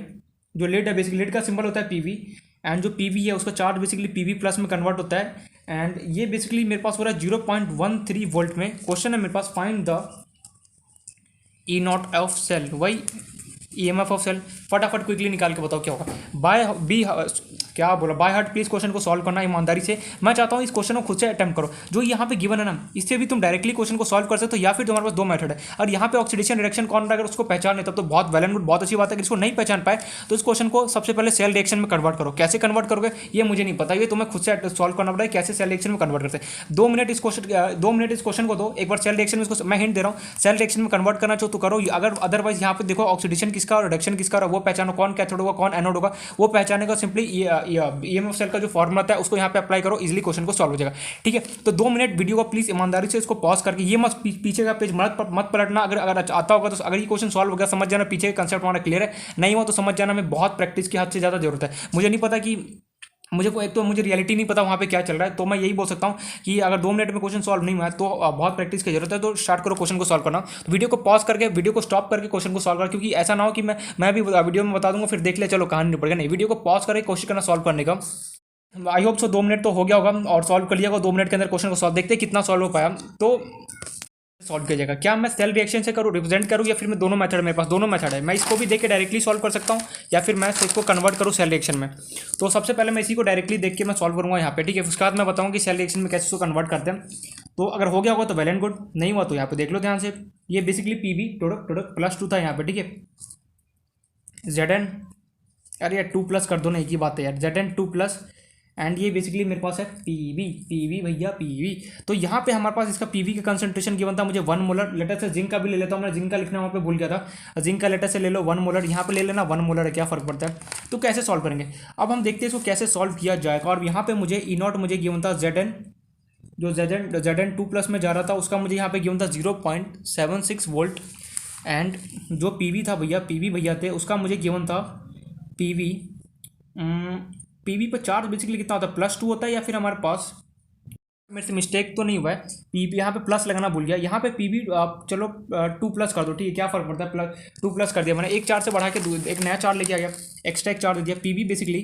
जो लेड है, बेसिकली लेड का सिंबल होता है पी, एंड जो पी है उसका चार्ज बेसिकली पी प्लस में कन्वर्ट होता है। एंड ये बेसिकली मेरे पास हो रहा है 0.13 वोल्ट में। क्वेश्चन है मेरे पास find the E0 of cell, वही ईएमएफ ऑफ सेल। फटाफट क्विकली निकाल के बताओ क्या होगा। क्या बोला, बाय हार्ट प्लीज क्वेश्चन को सॉल्व करना ईमानदारी से। मैं चाहता हूँ इस क्वेश्चन को खुद से अटेम्प्ट करो, जो यहाँ पे गिवन है ना, इससे भी तुम डायरेक्टली क्वेश्चन को सॉल्व कर सकते हो, या फिर तुम्हारे पास दो मेथड है। और यहाँ पे ऑक्सीडेशन रिएक्शन कौन रहा है, अगर उसको पहचान नहीं तब तो बहुत वेल एंड गुड, बहुत अच्छी बात है। अगर इसको नहीं पहचान पाए तो इस क्वेश्चन को सबसे पहले सेल रिएक्शन में कन्वर्ट करो। कैसे कन्वर्ट करोगे ये मुझे नहीं पता, ये तुम्हें खुद से सॉल्व करना पड़ेगा कैसे सेल रिएक्शन में कन्वर्ट करते हैं। 2 मिनट इस क्वेश्चन को दो, एक बार सेल रिएक्शन में इसको मैं हिंट दे रहा हूँ, सेल रिएक्शन में कन्वर्ट करना चाहो तो करो। अगर अदरवाइज यहाँ पे देखो ऑक्सीडेशन किसका और रिडक्शन किसका, वो पहचानो, कौन कैथोड होगा कौन एनोड होगा, वो पहचाने का सिंपली ईएमएफ सेल का जो फॉर्मूला है उसको यहाँ पे अप्लाई करो, इजीली क्वेश्चन को सॉल्व हो जाएगा, ठीक है। तो 2 मिनट वीडियो को प्लीज ईमानदारी से इसको पॉज करके, ये मत पीछे का पेज मत पलटना। अगर आता होगा तो, अगर ये क्वेश्चन सॉल्व हो गया समझ जाना पीछे का कंसेप्ट हमारा क्लियर है, नहीं हुआ तो समझ जाना में बहुत प्रैक्टिस की हद से ज़्यादा जरूरत है। मुझे नहीं पता कि एक तो मुझे रियलिटी नहीं पता वहाँ पे क्या चल रहा है, तो मैं यही बोल सकता हूँ कि अगर 2 मिनट में क्वेश्चन सॉल्व नहीं हुआ है तो बहुत प्रैक्टिस की जरूरत है। तो स्टार्ट करो क्वेश्चन को सॉल्व करना, तो वीडियो को पॉज करके, वीडियो को स्टॉप करके क्वेश्चन को सॉल्व करो, क्योंकि ऐसा ना हो कि मैं भी वीडियो में बता दूंगा फिर देख ले चलो कहानी नहीं पड़ेगा, नहीं, वीडियो को पॉज करके कोशिश करना सॉल्व करने का। आई होप सो 2 मिनट तो हो गया होगा और सॉल्व कर लिया होगा 2 मिनट के अंदर क्वेश्चन को सॉल्व, देखते हैं कितना सॉल्व हो पाया। तो सॉल्व किया जाएगा, क्या मैं सेल रिएक्शन से करूँ, रिप्रेजेंट करूँ, या फिर मैं दोनों मेथड, मेरे पास दोनों मेथड है, मैं इसको भी देख के डायरेक्टली सॉल्व कर सकता हूँ या फिर मैं इसको कन्वर्ट करूँ सेल रिएक्शन में। तो सबसे पहले मैं इसी को डायरेक्टली देख के मैं सॉल्व करूँगा यहाँ पे, ठीक है। उसके बाद मैं बताऊँ कि सेल रिएक्शन में कैसे इसको कन्वर्ट करते हैं। तो अगर हो गया होगा तो वेल एंड गुड, नहीं हुआ तो यहाँ पे देख लो ध्यान से। ये बेसिकली पी प्रोडक्ट +2 था यहाँ पे, ठीक है। Zn, अरे यार 2 प्लस कर दो ना, एक ही बात है यार, Zn2 प्लस, एंड ये बेसिकली मेरे पास है पीवी भैया पीवी। तो यहाँ पे हमारे पास इसका पीवी का कंसंट्रेशन गिवन था मुझे 1 मोलर। लेटर से जिंक का भी ले लेता हूँ, मैं जिंक का लिखना वहाँ पे भूल गया था, जिंक का लेटर से ले लो 1 मोलर, यहाँ पे ले लेना 1 मोलर है, क्या फर्क पड़ता है। तो कैसे सॉल्व करेंगे, अब हम देखते हैं इसको कैसे सॉल्व किया जाएगा। और यहाँ पे मुझे E0 मुझे गिवन था Zn, जो Zn2 प्लस में जा रहा था उसका मुझे यहाँ पे गिवन था 0.76 वोल्ट, एंड जो पीवी था भैया, पीवी भैया थे, उसका मुझे गिवन था पीवी पर चार्ज बेसिकली कितना होता है, +2 होता है, या फिर हमारे पास, मेरे से मिस्टेक तो नहीं हुआ है, पीवी यहाँ पे प्लस लगाना भूल गया, यहाँ पे पीवी चलो 2 प्लस कर दो, ठीक है, क्या फर्क पड़ता है, +2 प्लस कर दिया मैंने, एक चार्ज से बढ़ा के एक नया चार्ज लेके आ गया, एक्स्ट्रा एक चार्ज दे दिया, पीवी बेसिकली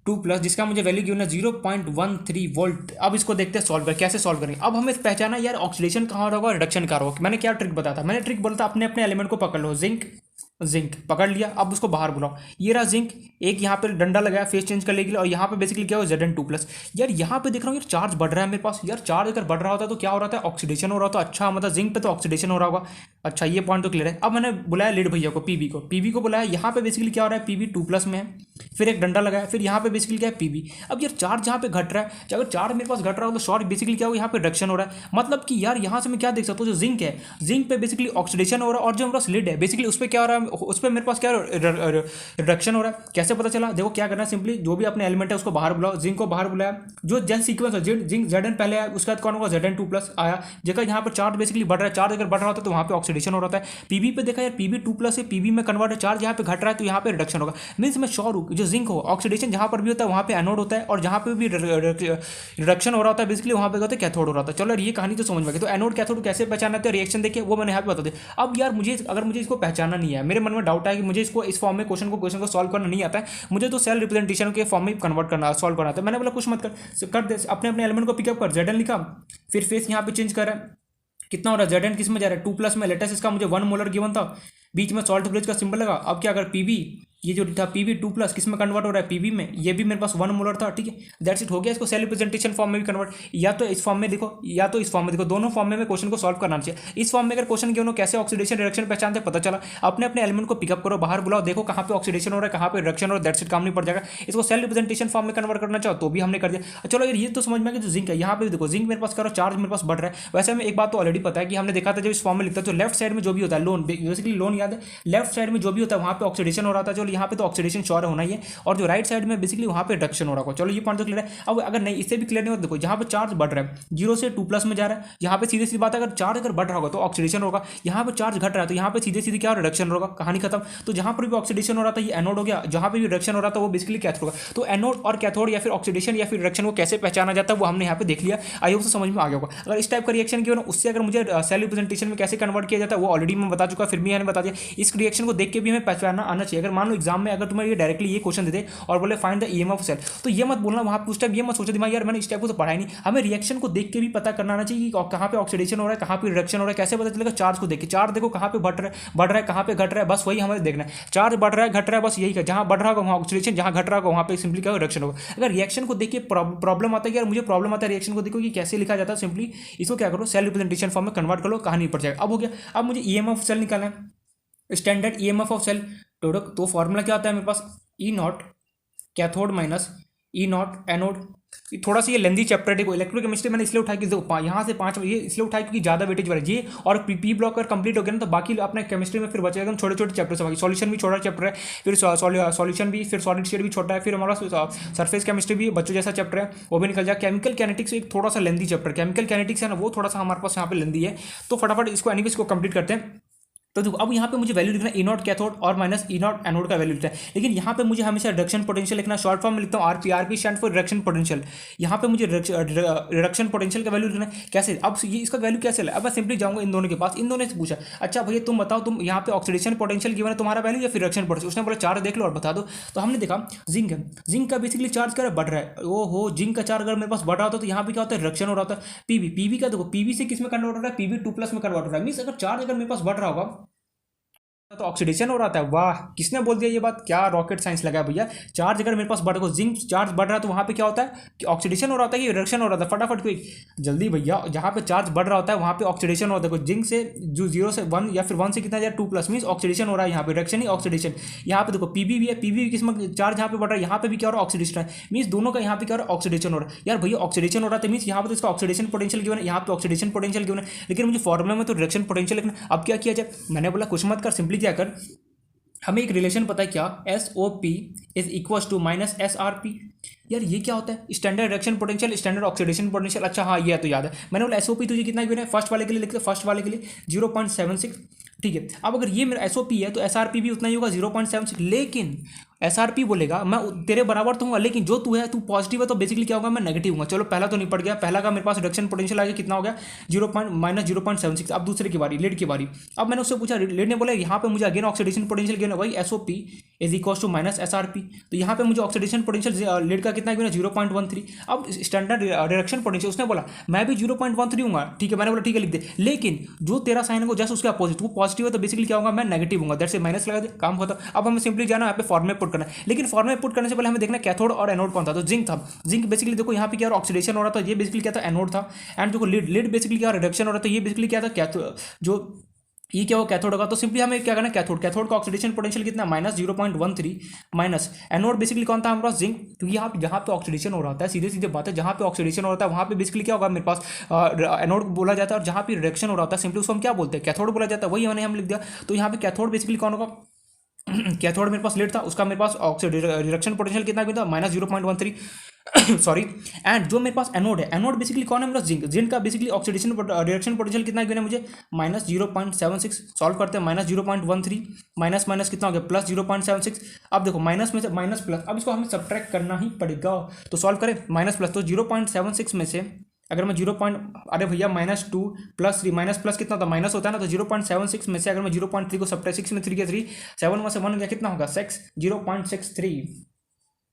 2 प्लस, जिसका मुझे वैल्यू गिवन है 0.13 वोल्ट। अब इसको देखते हैं सॉल्व कर कैसे सॉल्व करेंगे। अब हमें पहचाना यार ऑक्सीडेशन कहाँ होगा, रिडक्शन कहाँ होगा। मैंने क्या ट्रिक बताया था, मैंने ट्रिक बोला था अपने अपने एलिमेंट को पकड़ लो, जिंक जिंक पकड़ लिया, अब उसको बाहर बुलाओ। ये रहा जिंक, एक यहाँ पे डंडा लगाया फेस चेंज करने के लिए, और यहाँ पे बेसिकली क्या हो Zn2+। यार यहाँ पे देख रहा हूँ यार चार्ज बढ़ रहा है मेरे पास। यार चार्ज अगर बढ़ रहा होता तो क्या हो रहा था, ऑक्सीडेशन हो रहा था। अच्छा मतलब जिंक पे तो ऑक्सीडेशन हो रहा होगा। अच्छा ये पॉइंट तो क्लियर है। अब मैंने बुलाया लीड भैया को, पीबी को बुलाया। यहाँ पे बेसिकली क्या हो रहा है, Pb2+ में है, फिर एक डंडा लगाया, फिर यहाँ पे बेसिकली क्या है पीबी। अब यार चार्ज यहाँ पे घट रहा है, अगर चार्ज मेरे पास घट रहा हो तो शॉर्ट बेसिकली क्या होगा, यहाँ पे रिडक्शन हो रहा है। मतलब कि यार यहाँ से मैं क्या देख सकता हूँ, जो जिंक है, जिंक पे बेसिकली ऑक्सीडेशन हो रहा है, और जो मेरे पास लीड है बेसिकली उस पर क्या हो रहा है, उस पर मेरे पास क्या रिडक्शन हो रहा है। कैसे पता चला, देखो क्या करना है, सिंपली जो भी अपने एलिमेंट है उसको बाहर बुलाओ। जिंक को बाहर बुलाया, जो जेन सीक्वेंस है जिंक Zn पहले आया, उसके बाद कौन होगा Zn2+ आया। जगह यहाँ पर चार्ज बेसिकली बढ़ रहा है, चार्ज अगर बढ़ रहा होता है तो वहाँ पे ऑक्सीडेशन हो रहा है। पीबी पे देखा यार Pb2+ से पीबी में कन्वर्ट है, चार्ज यहाँ पे घट रहा है तो यहाँ पे रिडक्शन होगा। मीन्स मैं श्योर हूँ जो जिंक हो ऑक्सीडेशन जहाँ पर भी होता है वहाँ पे एनोड होता है, और जहाँ पे भी रिडक्शन हो रहा होता है बेसिकली वहाँ पे होता है कैथोड हो रहा था। चलो यार ये कहानी तो समझ में गई। तो एनोड कैथोड कैसे पहचाना है, रिएक्शन देखिए वो मैंने यहाँ पे बता दिया। अब यार मुझे अगर मुझे इसको पहचाना नहीं है, मेरे मन में डाउट है कि मुझे इसको इस फॉर्म में क्वेश्चन को सॉल्व करना नहीं आता है, मुझे तो सेल रिप्रेजेंटेशन के फॉर्म में कन्वर्ट करना सॉल्व करना आता है। मैंने बोला कुछ मत कर दे, अपने अपने एलिमेंट को पिकअप कर, Zn लिखा, फिर फेस यहाँ पे चेंज कर रहा है, कितना हो रहा है Zn किस में जा रहा है 2+ में। लेटेस्ट इसका मुझे 1 मोलर गिवन था, बीच में सॉल्ट ब्रिज का सिंबल लगा। अब क्या अगर पीबी, ये जो था Pb2+ किस में कन्वर्ट हो रहा है, पीबी में, ये भी मेरे पास 1 मोलर था, ठीक है, दैट्स इट, हो गया। इसको सेल रिप्रेजेंटेशन फॉर्म में भी कन्वर्ट, या तो इस फॉर्म में देखो या तो इस फॉर्म में देखो, दोनों फॉर्म में क्वेश्चन को सॉल्व करना चाहिए। इस फॉर्म में अगर क्वेश्चन क्यों कैसे ऑक्सीडेशन रिडक्शन पहचानते पता चला, अपने अपने एलिमेंट को पिकअप करो, बाहर बुलाओ, देखो कहाँ पे ऑक्सीडेशन हो रहा है, कहाँ पे रिडक्शन हो रहा है, दैट्स इट, काम नहीं पड़ जाएगा। इसको सेल रिप्रेजेंटेशन फॉर्म में कन्वर्ट करना चाहो तो भी हमने कर दिया। चलो यार ये तो समझ में कि जो जिंक है, यहाँ पे देखो जिंक मेरे पास करो, चार्ज मेरे पास बढ़ रहा है। वैसे हमें एक बात तो ऑलरेडी पता है कि हमने देखा था जब इस फॉर्म में लिखता है तो लेफ्ट साइड में जो भी होता है लोन, बेसिकली लोन याद है, लेफ्ट साइड में जो भी होता है वहाँ पे ऑक्सीडेशन हो रहा था। चलो यहाँ पे तो ऑक्सीडेशन श्योर होना ही है, और जो राइट साइड में बेसिकली वहाँ पे रिडक्शन हो रहा है। चलो ये पॉइंट तो क्लियर है। अब अगर नहीं इससे भी क्लियर नहीं होता, देखो यहाँ पे चार्ज बढ़ रहा है 0 से 2+ में जा रहा है, यहाँ पे सीधी सी बात है अगर चार्ज अगर बढ़ रहा होगा तो ऑक्सीडेशन होगा, यहाँ पे चार्ज घट रहा है तो यहाँ पे सीधे सीधे क्या रिडक्शन होगा, कहानी खत्म। तो जहाँ पर भी ऑक्सीडेशन हो रहा था ये एनोड हो गया, जहाँ पे भी रिडक्शन हो रहा था वो बेसिकली कैथोड होगा। तो एनोड और कैथोड या फिर ऑक्सीडेशन या फिर रिडक्शन को कैसे पहचाना जाता है वो हमने यहाँ पे देख लिया। आई होप से समझ में आ गया होगा। अगर इस टाइप का रिएक्शन किया ना, उससे अगर मुझे सेल रिप्रेजेंटेशन में कैसे कन्वर्ट किया जाता है वो ऑलरेडी मैं बता चुका, फिर भी मैंने बता दिया। इस रिएक्शन को देख के भी हमें पहचानना आना चाहिए। अगर मान लो एग्जाम में अगर तुम्हें ये डायरेक्टली ये क्वेश्चन दे दे और बोले फाइंड द ईएमएफ सेल, तो ये मत बोलना वहाँ पे उस टाइम, ये मत सोचो दिमाग यार मैंने इस टाइप को तो पढ़ा ही नहीं। हमें रिएक्शन को देख के भी पता करना आना चाहिए कि कहाँ पे ऑक्सीडेशन हो रहा है, कहाँ पे रिडक्शन हो रहा है। कैसे पता चलेगा, चार्ज को देख के, चार्ज देखो कहाँ पे बढ़ रहा है कहाँ पे घट रहा है, बस वही हमें देखना है। चार्ज बढ़ रहा है घट रहा है, बस यही का, जहाँ बढ़ रहा होगा वहाँ ऑक्सीडेशन, जहाँ घट रहा होगा वहाँ पे सिंपली क्या रिडक्शन होगा। अगर रिएक्शन को देख के प्रॉब्लम आता है कि यार मुझे प्रॉब्लम आता है रिएक्शन को देखो कि कैसे लिखा जाता है, सिंपली इसको क्या करो सेल रिप्रेजेंटेशन फॉर्म में कन्वर्ट कर लो, कहानी पड़ जाएगा। अब हो गया, अब मुझे ईएमएफ सेल निकालना है, स्टैंडर्ड ईएमएफ ऑफ सेल। तो फॉर्मूला क्या आता है मेरे पास, E0 cathode minus E0 anode. थोड़ा सा ये लेंदी चैप्टर है, देखो इलेक्ट्रोकेमिस्ट्री मैंने इसलिए उठाया कि देखो यहाँ से 5 ये इसलिए उठाया क्योंकि ज़्यादा वेटेज वाला ये, और पी ब्लॉक अगर कंप्लीट हो गया ना तो बाकी अपने केमिस्ट्री में फिर बचेगा छोटे छोटे चैप्टर से। बाकी सॉल्यूशन भी छोटा चैप्टर है, फिर सॉल्यूशन भी, फिर सॉलिड स्टेट भी छोटा है, फिर हमारा सरफेस केमिस्ट्री भी बच्चों जैसा चैप्टर है वो भी निकल जाए। केमिकल कैनेटिक्स एक थोड़ा सा लेंदी चैप्टर, केमिकल कैनेटिक्स है ना वो थोड़ा सा हमारे पास यहाँ पे लेंदी है। तो फटाफट इसको एनीवेज को कंप्लीट करते हैं। तो देखो अब यहाँ पे मुझे वैल्यू लिखना है E0 कैथोड और माइनस E0 एनोड का वैल्यू लिखना है, लेकिन यहाँ पे मुझे हमेशा रिडक्शन पोटेंशियल लिखना है। शॉर्ट फॉर्म में लिखता हूँ RP stand for reduction potential. यहाँ पे मुझे रिडक्शन पोटेंशियल का वैल्यू लिखना है। कैसे, अब ये इसका वैल्यू कैसे है, अब मैं सिंपली जाऊँगा इन दोनों के पास, इन दोनों से पूछा अच्छा भैया तुम बताओ तुम यहाँ पे ऑक्सीडेशन पोटेंशियल गिवन है तुम्हारा वैल्यू या फिर रिडक्शन पोटेंशियल। उसने बोला चार्ज देख लो और बता दो। तो हमने देखा जिंक है, जिंक का बेसिकली चार्ज क्या बढ़ रहा है, ओ हो जिंक का चार्ज अगर मेरे पास बढ़ रहा होता तो यहाँ पे क्या होता है रिडक्शन हो रहा था। पीबी का देखो, पीबी से किस में कन्वर्ट हो रहा है, Pb2+ में कन्वर्ट हो रहा है। मीन्स अगर चार्ज अगर मेरे पास बढ़ रहा होगा तो ऑक्सीडेशन हो रहा था। वाह, किसने बोल दिया ये बात, क्या रॉकेट साइंस लगा भैया। चार्ज अगर मेरे पास बढ़ गया, जिंक चार्ज बढ़ रहा है तो वहाँ पे क्या होता है कि ऑक्सीडेशन हो रहा था कि रिडक्शन हो रहा था। फटाफट क्विक जल्दी भैया, जहाँ पे चार्ज बढ़ रहा होता है वहाँ पे ऑक्सीडेशन होता है। जिंक से जो 0 से 1 या फिर 1 से कितना जाए 2+ मीन्स ऑक्सीडेशन हो रहा है, यहाँ पे रिडक्शन ही ऑक्सीडेशन। यहाँ पे देखो पीबी भी है, पीबी भी किसमें चार्ज यहाँ पे बढ़ रहा है, यहाँ पे भी क्या हो रहा है ऑक्सीडेशन है। मीन्स दोनों का यहाँ पे क्या हो रहा है ऑक्सीडेशन हो रहा है। यार भैया ऑक्सीडेशन हो रहा था मीन्स यहाँ पे तो इसका ऑक्सीडेशन पोटेंशियल गिवन है, यहाँ पे ऑक्सीडेशन पोटेंशियल गिवन है, लेकिन मुझे फॉर्मूला में तो रिडक्शन पोटेंशियल लिखना। अब क्या किया जाए, मैंने बोला कुछ मत कर, सिंपली क्या कर, हमें एक रिलेशन पता है क्या, SOP is equal to minus SRP। यार ये क्या होता है, standard reduction potential standard oxidation potential. अच्छा हाँ ये तो याद है, मैंने बोला SOP तुझे कितना गिवन है, फर्स्ट वाले के लिए लिखते, फर्स्ट वाले के लिए 0.76, ठीक है। अब अगर ये मेरा SOP है तो SRP भी उतना ही होगा 0.76, लेकिन SRP बोलेगा मैं तेरे बराबर तो हूँ, लेकिन जो तू है तू पॉजिटिव है तो बेसिकली क्या होगा, मैं नेगेटिव हूँ। चलो पहला तो निपट गया, पहला का मेरे पास रिडक्शन पोटेंशियल आ गया, कितना हो गया 0.-0.76। अब दूसरे की बारी, लीड की बारी। अब मैंने उससे पूछा, लीड ने बोला यहाँ पे मुझे अगेन ऑक्सीडेशन पोटेंशियल गिवन है भाई, SOP is equal to -SRP। तो यहाँ पे मुझे ऑक्सीडेशन पोटेंशियल लीड का कितना गिवन है 0.13। अब स्टैंडर्ड रिडक्शन पोटेंशियल उसने बोला मैं भी 0.13 हूँ, ठीक है। मैंने बोला ठीक है लिख दे, लेकिन जो तेरा साइन है वो जस्ट उसके अपोजिट, वो पॉजिटिव है तो बेसिकली क्या होगा, मैं नेगेटिव हूँ, दैट से माइनस लगा दे, काम होता। अब हमें सिंपली जाना यहाँ पे फॉर्म में पुट करना है, लेकिन फॉर्म में पुट करने से पहले हमें देखना कैथोड और एनोड कौन था। तो जिंक था, जिंक बेसिकली देखो यहाँ पे क्या ऑक्सीडेशन हो रहा था, ये बेसिकली क्या था एनोड था। एंड देखो लीड बेसिकली क्या रिडक्शन हो रहा था, ये बेसिकली क्या था कैथोड, जो ये क्या हो कैथोड होगा। तो सिंपली हमें क्या करना है, कैथोड का ऑक्सीडेशन पोटेंशियल कितना -0.13 माइनस एनोड बेसिकली कौन था हमारे पास जिंक, क्योंकि यहाँ जहाँ पे ऑक्सीडेशन हो रहा है, सीधे सीधे बात है, जहाँ पे ऑक्सीडेशन हो रहा है वहाँ पे बेसिकली क्या होगा मेरे पास एनोड बोला जाता है, और जहाँ पे रिडक्शन हो रहा है सिंपली उसको हम क्या बोलते हैं कैथोड बोला जाता है, वही हमने हम लिख दिया। तो यहाँ पे कैथोड बेसिकली कौन होगा, कैथोड मेरे पास लीड था, उसका मेरे पास रिडक्शन पोटेंशियल कितना भी था -0.13 सॉरी। एंड जो मेरे पास एनोड है, एनोड बेसिकली कौन है मेरा जिंक, जिंक का बेसिकली ऑक्सीडेशन रिडक्शन पोटेंशियल कितना गिवन है मुझे -0.76। सॉल्व करते हैं, -0.13 माइनस माइनस कितना हो गया +0.76। अब देखो माइनस में से माइनस प्लस, अब इसको हमें सब्ट्रैक्ट करना ही पड़ेगा। तो सॉल्व करें माइनस प्लस, तो 0.76 में से अगर मैं अरे भैया -2 + 3 माइनस प्लस कितना था माइनस होता है ना, तो 0.76 में से अगर मैं 0.3 को सब्ट्रैक्ट 6 में 3 के 3 7 में से 1 गया, कितना होगा 6 0.63।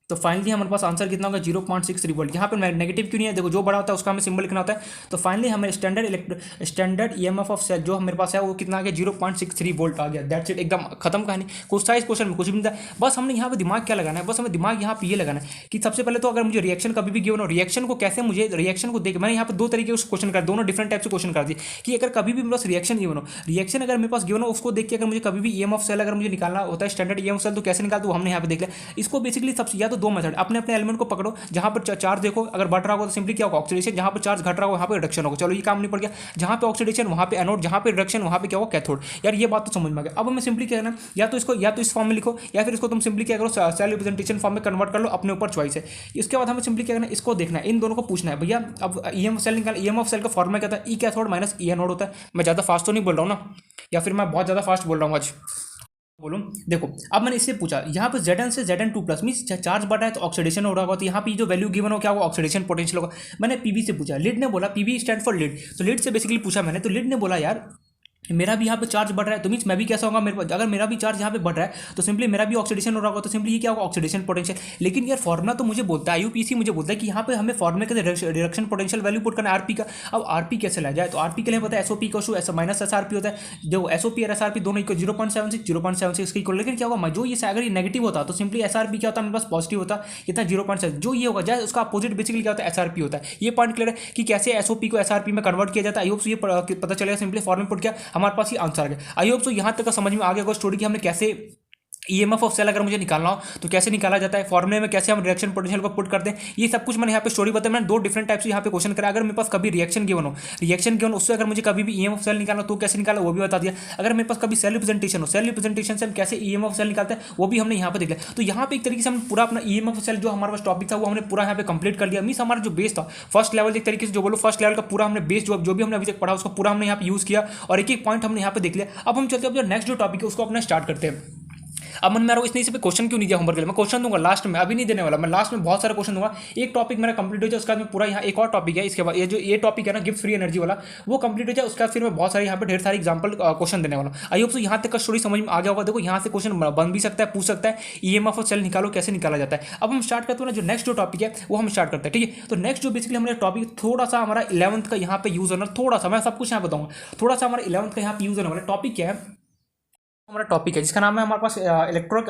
तो फाइनली हमारे पास आंसर कितना होगा 0.63 वोल्ट। यहाँ पर नेगेटिव क्यों नहीं है, देखो जो बड़ा होता है उसका हमें सिंबल लिखना होता है। तो फाइनली हमें स्टैंडर्ड EMF ऑफ सेल जो मेरे पास है वो कितना आ गया 0.63 वोल्ट आ गया। दैट्स इट, एकदम खत्म कहानी। कुछ था इस क्वेश्चन में, कुछ भी नहीं था। बस हमने यहाँ पे दिमाग क्या लगाना है, बस हमें दिमाग यहाँ पे ये लगाना है कि सबसे पहले तो अगर मुझे रिएक्शन कभी भी गिवन हो, रिएक्शन को कैसे मुझे रिएक्शन को देख, मैंने यहाँ पे दो तरीके से क्वेश्चन कर, दोनों डिफरेंट टाइप से क्वेश्चन कर दिए कि अगर कभी भी मेरे पास रिएक्शन गिवन हो, रिएक्शन अगर मेरे पास गिवन हो उसको देख के अगर मुझे कभी भी EMF सेल अगर मुझे निकालना होता है स्टैंडर्ड EMF सेल तो कैसे निकालते वो हमने यहाँ पे देख लिया। इसको बेसिकली सबसे या तो दो मेथड, अपने अपने एलिमेंट को पकड़ो, जहां पर चार्ज देखो अगर बढ़ रहा होगा तो सिंपली क्या होगा ऑक्सीडेशन, जहां पर चार्ज घट रहा होगा वहां पे रिडक्शन होगा। चलो ये काम नहीं पड़ गया, जहां पे ऑक्सीडेशन वहां पे एनोड, जहां पे रिडक्शन वहां पे क्या होगा कैथोड। यार ये बात तो समझ में आ गया। अब हमें सिंपली क्या करना, या तो इसको या तो इस फॉर्म में लिखो या फिर इसको तुम सिंपली क्या करो सेल रिप्रेजेंटेशन फॉर्म में कन्वर्ट कर लो, अपने ऊपर चॉइस है। इसके बाद हमें सिंपली क्या करना है, इसको देखना है, इन दोनों को पूछना है भैया। अब EMF सेल निकाल, EMF सेल का फॉर्मूला क्या था, E cathode minus E anode होता है। मैं ज़्यादा फास्ट तो नहीं बोल रहा हूँ ना, या फिर मैं बहुत ज़्यादा फास्ट बोल रहा हूँ आज बोलूँ। देखो अब मैंने इससे पूछा यहाँ पे Zn से Zn2+ मीन्स चार्ज बढ़ा है तो ऑक्सीडेशन हो रहा होगा, तो यहाँ पे जो वैल्यू गिवन हो क्या होगा ऑक्सीडेशन पोटेंशियल होगा। मैंने PV से पूछा, लीड ने बोला PV स्टैंड फॉर लीड, तो लीड से बेसिकली पूछा मैंने, तो लीड ने बोला यार मेरा भी यहाँ पे चार्ज बढ़ रहा है, तो मीन्स मैं भी कैसा होगा मेरे पास, अगर मेरा भी चार्ज यहाँ पे बढ़ रहा है तो सिंपली मेरा भी ऑक्सीडेशन हो रहा होगा, तो सिंपली ये क्या होगा ऑक्सीडेशन पोटेंशियल। लेकिन यार फॉर्मुला तो मुझे बोलता है IUPAC मुझे बोलता है कि यहाँ पे हमें फॉर्मुले के रिडक्शन पोटेंशियल वैल्यू पुट करना है RP का। अब RP कैसे लाया जाए, तो RP के लिए पता है SOP का -SRP होता है। देखो SOP और SRP दोनों इक्वल 0.76 के इक्वल, लेकिन क्या होगा जो ये अगर ये नेगेटिव होता तो सिंपली SRP क्या होता है मेरे पास पॉजिटिव होता, कितना 0.7। जो ये होगा जाए उसका अपोजिट बेसिकली क्या होता है SRP होता है। ये पॉइंट क्लियर है कि कैसे SOP को SRP में कन्वर्ट किया जाता है। आई होप सो ये पता चलेगा, सिंपली फॉर्म में पुट किया हमारे पास ये आंसर। आई होप सो यहाँ तक का समझ में आ गया स्टोरी की हमने कैसे EMF ऑफ सेल अगर मुझे निकालना हो तो कैसे निकाला जाता है, फॉर्मुले में कैसे हम रिएक्शन पोटेंशियल को पुट करते हैं, ये सब कुछ मैंने यहाँ पे स्टोरी बताया। मैंने दो डिफरेंट टाइप से यहाँ पे क्वेश्चन करा। अगर मेरे पास कभी रिएक्शन गिवन हो, रिएक्शन गिवन उससे अगर मुझे कभी भी EMF ऑफ सेल निकालना तो कैसे निकाला वो भी बता दिया। अगर मेरे पास कभी सेल रिप्रेजेंटेशन हो, सेल रिप्रेजेंटेशन से हम कैसे EMF ऑफ सेल निकालते हैं वो भी हमने यहाँ पे देख लिया। तो यहाँ पे एक तरीके से हम पूरा अपना EMF ऑफ सेल जो हमारे पास टॉपिक था वो हमने पूरा यहाँ पे कंप्लीट कर लिया। मीन्स हमारा जो बेस था फर्स्ट लेवल एक तरीके से जो बोलो फर्स्ट लेवल का पूरा हमने बेस जो भी हमने अभी तक पढ़ा उसको पूरा हमने यहाँ पे यूज किया और एक एक पॉइंट हमने यहाँ पे देख लिया। अब हम चलते हैं जो नेक्स्ट जो टॉपिक है उसको अपना स्टार्ट करते हैं। अब मन में आ रहा हूँ इसने इस पे क्वेश्चन क्यों नहीं दिया होमवर्क के लिए, मैं क्वेश्चन दूंगा लास्ट में, अभी नहीं देने वाला। मैं लास्ट में बहुत सारे क्वेश्चन दूंगा। एक टॉपिक मेरा कंप्लीट हो जाए उसका मैं पूरा यहाँ एक और टॉपिक है, इसके बाद ये टॉपिक है ना गिब्स फ्री एनर्जी वाला वो कंप्लीट हो जाए उसका फिर मैं बहुत सारे यहाँ पे ढेर सारे एग्जाम्पल क्वेश्चन देने वाला हूँ। आई होप सो यहाँ तक का स्टोरी समझ में आ गया होगा। देखो यहाँ से क्वेश्चन बन भी सकता है, पूछ सकता है EMF ऑफ सेल निकालो कैसे निकाला जाता है। अब हम स्टार्ट करते हैं ना जो नेक्स्ट जो टॉपिक है वो हम स्टार्ट करते हैं, ठीक है। तो नेक्स्ट जो बेसिकली हमारा टॉपिक थोड़ा सा हमारा 11th का यहाँ पे यूज होना, थोड़ा सा मैं सब कुछ यहाँ बताऊंगा, थोड़ा सा हमारा 11th का यहाँ पे यूज होने वाला टॉपिक क्या है। हमारा टॉपिक है जिसका नाम है हमारे पास electro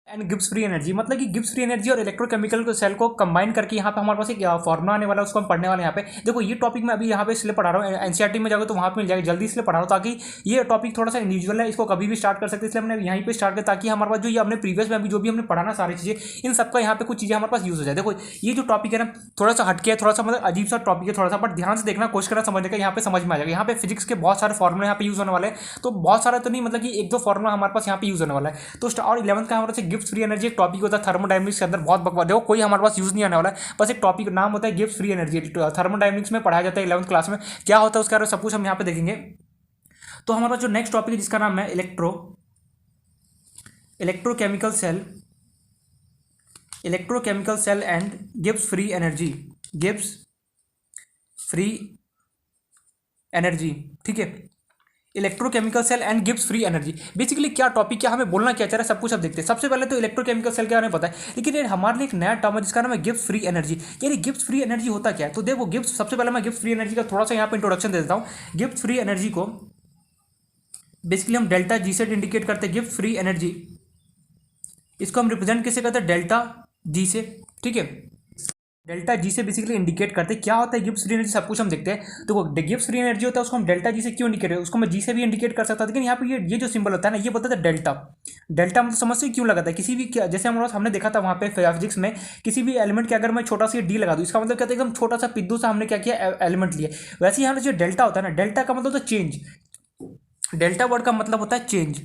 and Gibbs free energy, मतलब कि गिब्स फ्री एनर्जी और इलेक्ट्रोकेमिकल को सेल को कंबाइन करके यहाँ पे हमारे पास एक फॉर्मुला आने वाला है, उसको हम पढ़ने वाले हैं यहाँ पे। देखो ये टॉपिक मैं अभी यहाँ पे इसलिए पढ़ा रहा हूँ, NCERT में जाओगे तो वहाँ पे मिल जाएगा, जल्दी इसलिए पढ़ा रहा हूँ ताकि ये टॉपिक थोड़ा सा इंडिविजुअल है, इसको कभी भी स्टार्ट कर सकते हैं, इसलिए हमने यहीं पे स्टार्ट किया ताकि हमारे पास जो ये अपने प्रीवियस में अभी जो भी हमने पढ़ा ना सारी चीज़ें इन सबका यहाँ पे कुछ चीज़ें हमारे पास यूज हो जाए। देखो ये जो टॉपिक है ना थोड़ा सा हटके है, थोड़ा सा मतलब अजीब सा टॉपिक है थोड़ा सा, बट ध्यान से देखना कोशिश करना समझने का, यहाँ पे समझ में आ जाएगा। यहाँ पे फिजिक्स के बहुत सारे फॉर्मुले यहाँ पे यूज होने वाले हैं, तो बहुत सारा तो नहीं मतलब कि एक दो फॉर्मुला हमारे पास यहाँ पे यूज होने वाला है। तो और 11th का हमारे पास गिब्स फ्री एनर्जी एक टॉपिक होता है थर्मोडायनामिक्स के अंदर, बहुत बकवास। देखो कोई हमारे पास यूज नहीं आने वाला है, बस एक टॉपिक नाम होता है गिब्स फ्री एनर्जी, थर्मोडायनामिक्स में पढ़ाया जाता है 11th क्लास में। क्या होता है उसके बारे में सब कुछ हम यहाँ पे देखेंगे। तो हमारे पास जो नेक्स्ट टॉपिक है जिसका नाम है electro electrochemical cell and gives free energy, gives free energy, ठीक है। Electrochemical cell and gives free energy, basically क्या टॉपिक, क्या हमें बोलना क्या चाह रहा है, सब कुछ अब देखते हैं। सबसे पहले तो इलेक्ट्रोकेमिकल सेल के बारे में पता है, लेकिन यार हमारे लिए एक नया टर्म है जिसका नाम है गिव्स फ्री एनर्जी। यानी गिव्स फ्री एनर्जी होता क्या है, तो देखो गिव्स, सबसे पहले मैं गिव्स फ्री एनर्जी का थोड़ा सा यहाँ पे इंट्रोडक्शन दे देता हूँ। गिव्स फ्री एनर्जी को बेसिकली हम डेल्टा जी से इंडिकेट करते हैं। गिव्स फ्री एनर्जी, इसको हम रिप्रेजेंट किससे करते हैं, डेल्टा जी से, ठीक है। डेल्टा जी से बेसिकली इंडिकेट करते हैं। क्या होता है गिब्स फ्री एनर्जी, सब कुछ हम देखते हैं। तो गिब्स फ्री एनर्जी होता है, उसको हम डेल्टा जी से क्यों इंडिकेट करें, उसको मैं जी से भी इंडिकेट कर सकता था, लेकिन यहाँ पे ये जो सिंबल होता है ना, ये बोलता था डेल्टा। डेल्टा मतलब समझ से क्यों लगाता है, किसी भी जैसे हमने देखा था वहाँ पे फिजिक्स में, किसी भी एलिमेंट के अगर मैं छोटा सा डी लगा दूँ, इसका मतलब क्या था, एकदम छोटा सा पिद्दू सा हमने क्या किया, एलिमेंट लिया। वैसे यहाँ जो डेल्टा होता है ना, डेल्टा का मतलब होता है चेंज। डेल्टा वर्ड का मतलब होता है चेंज,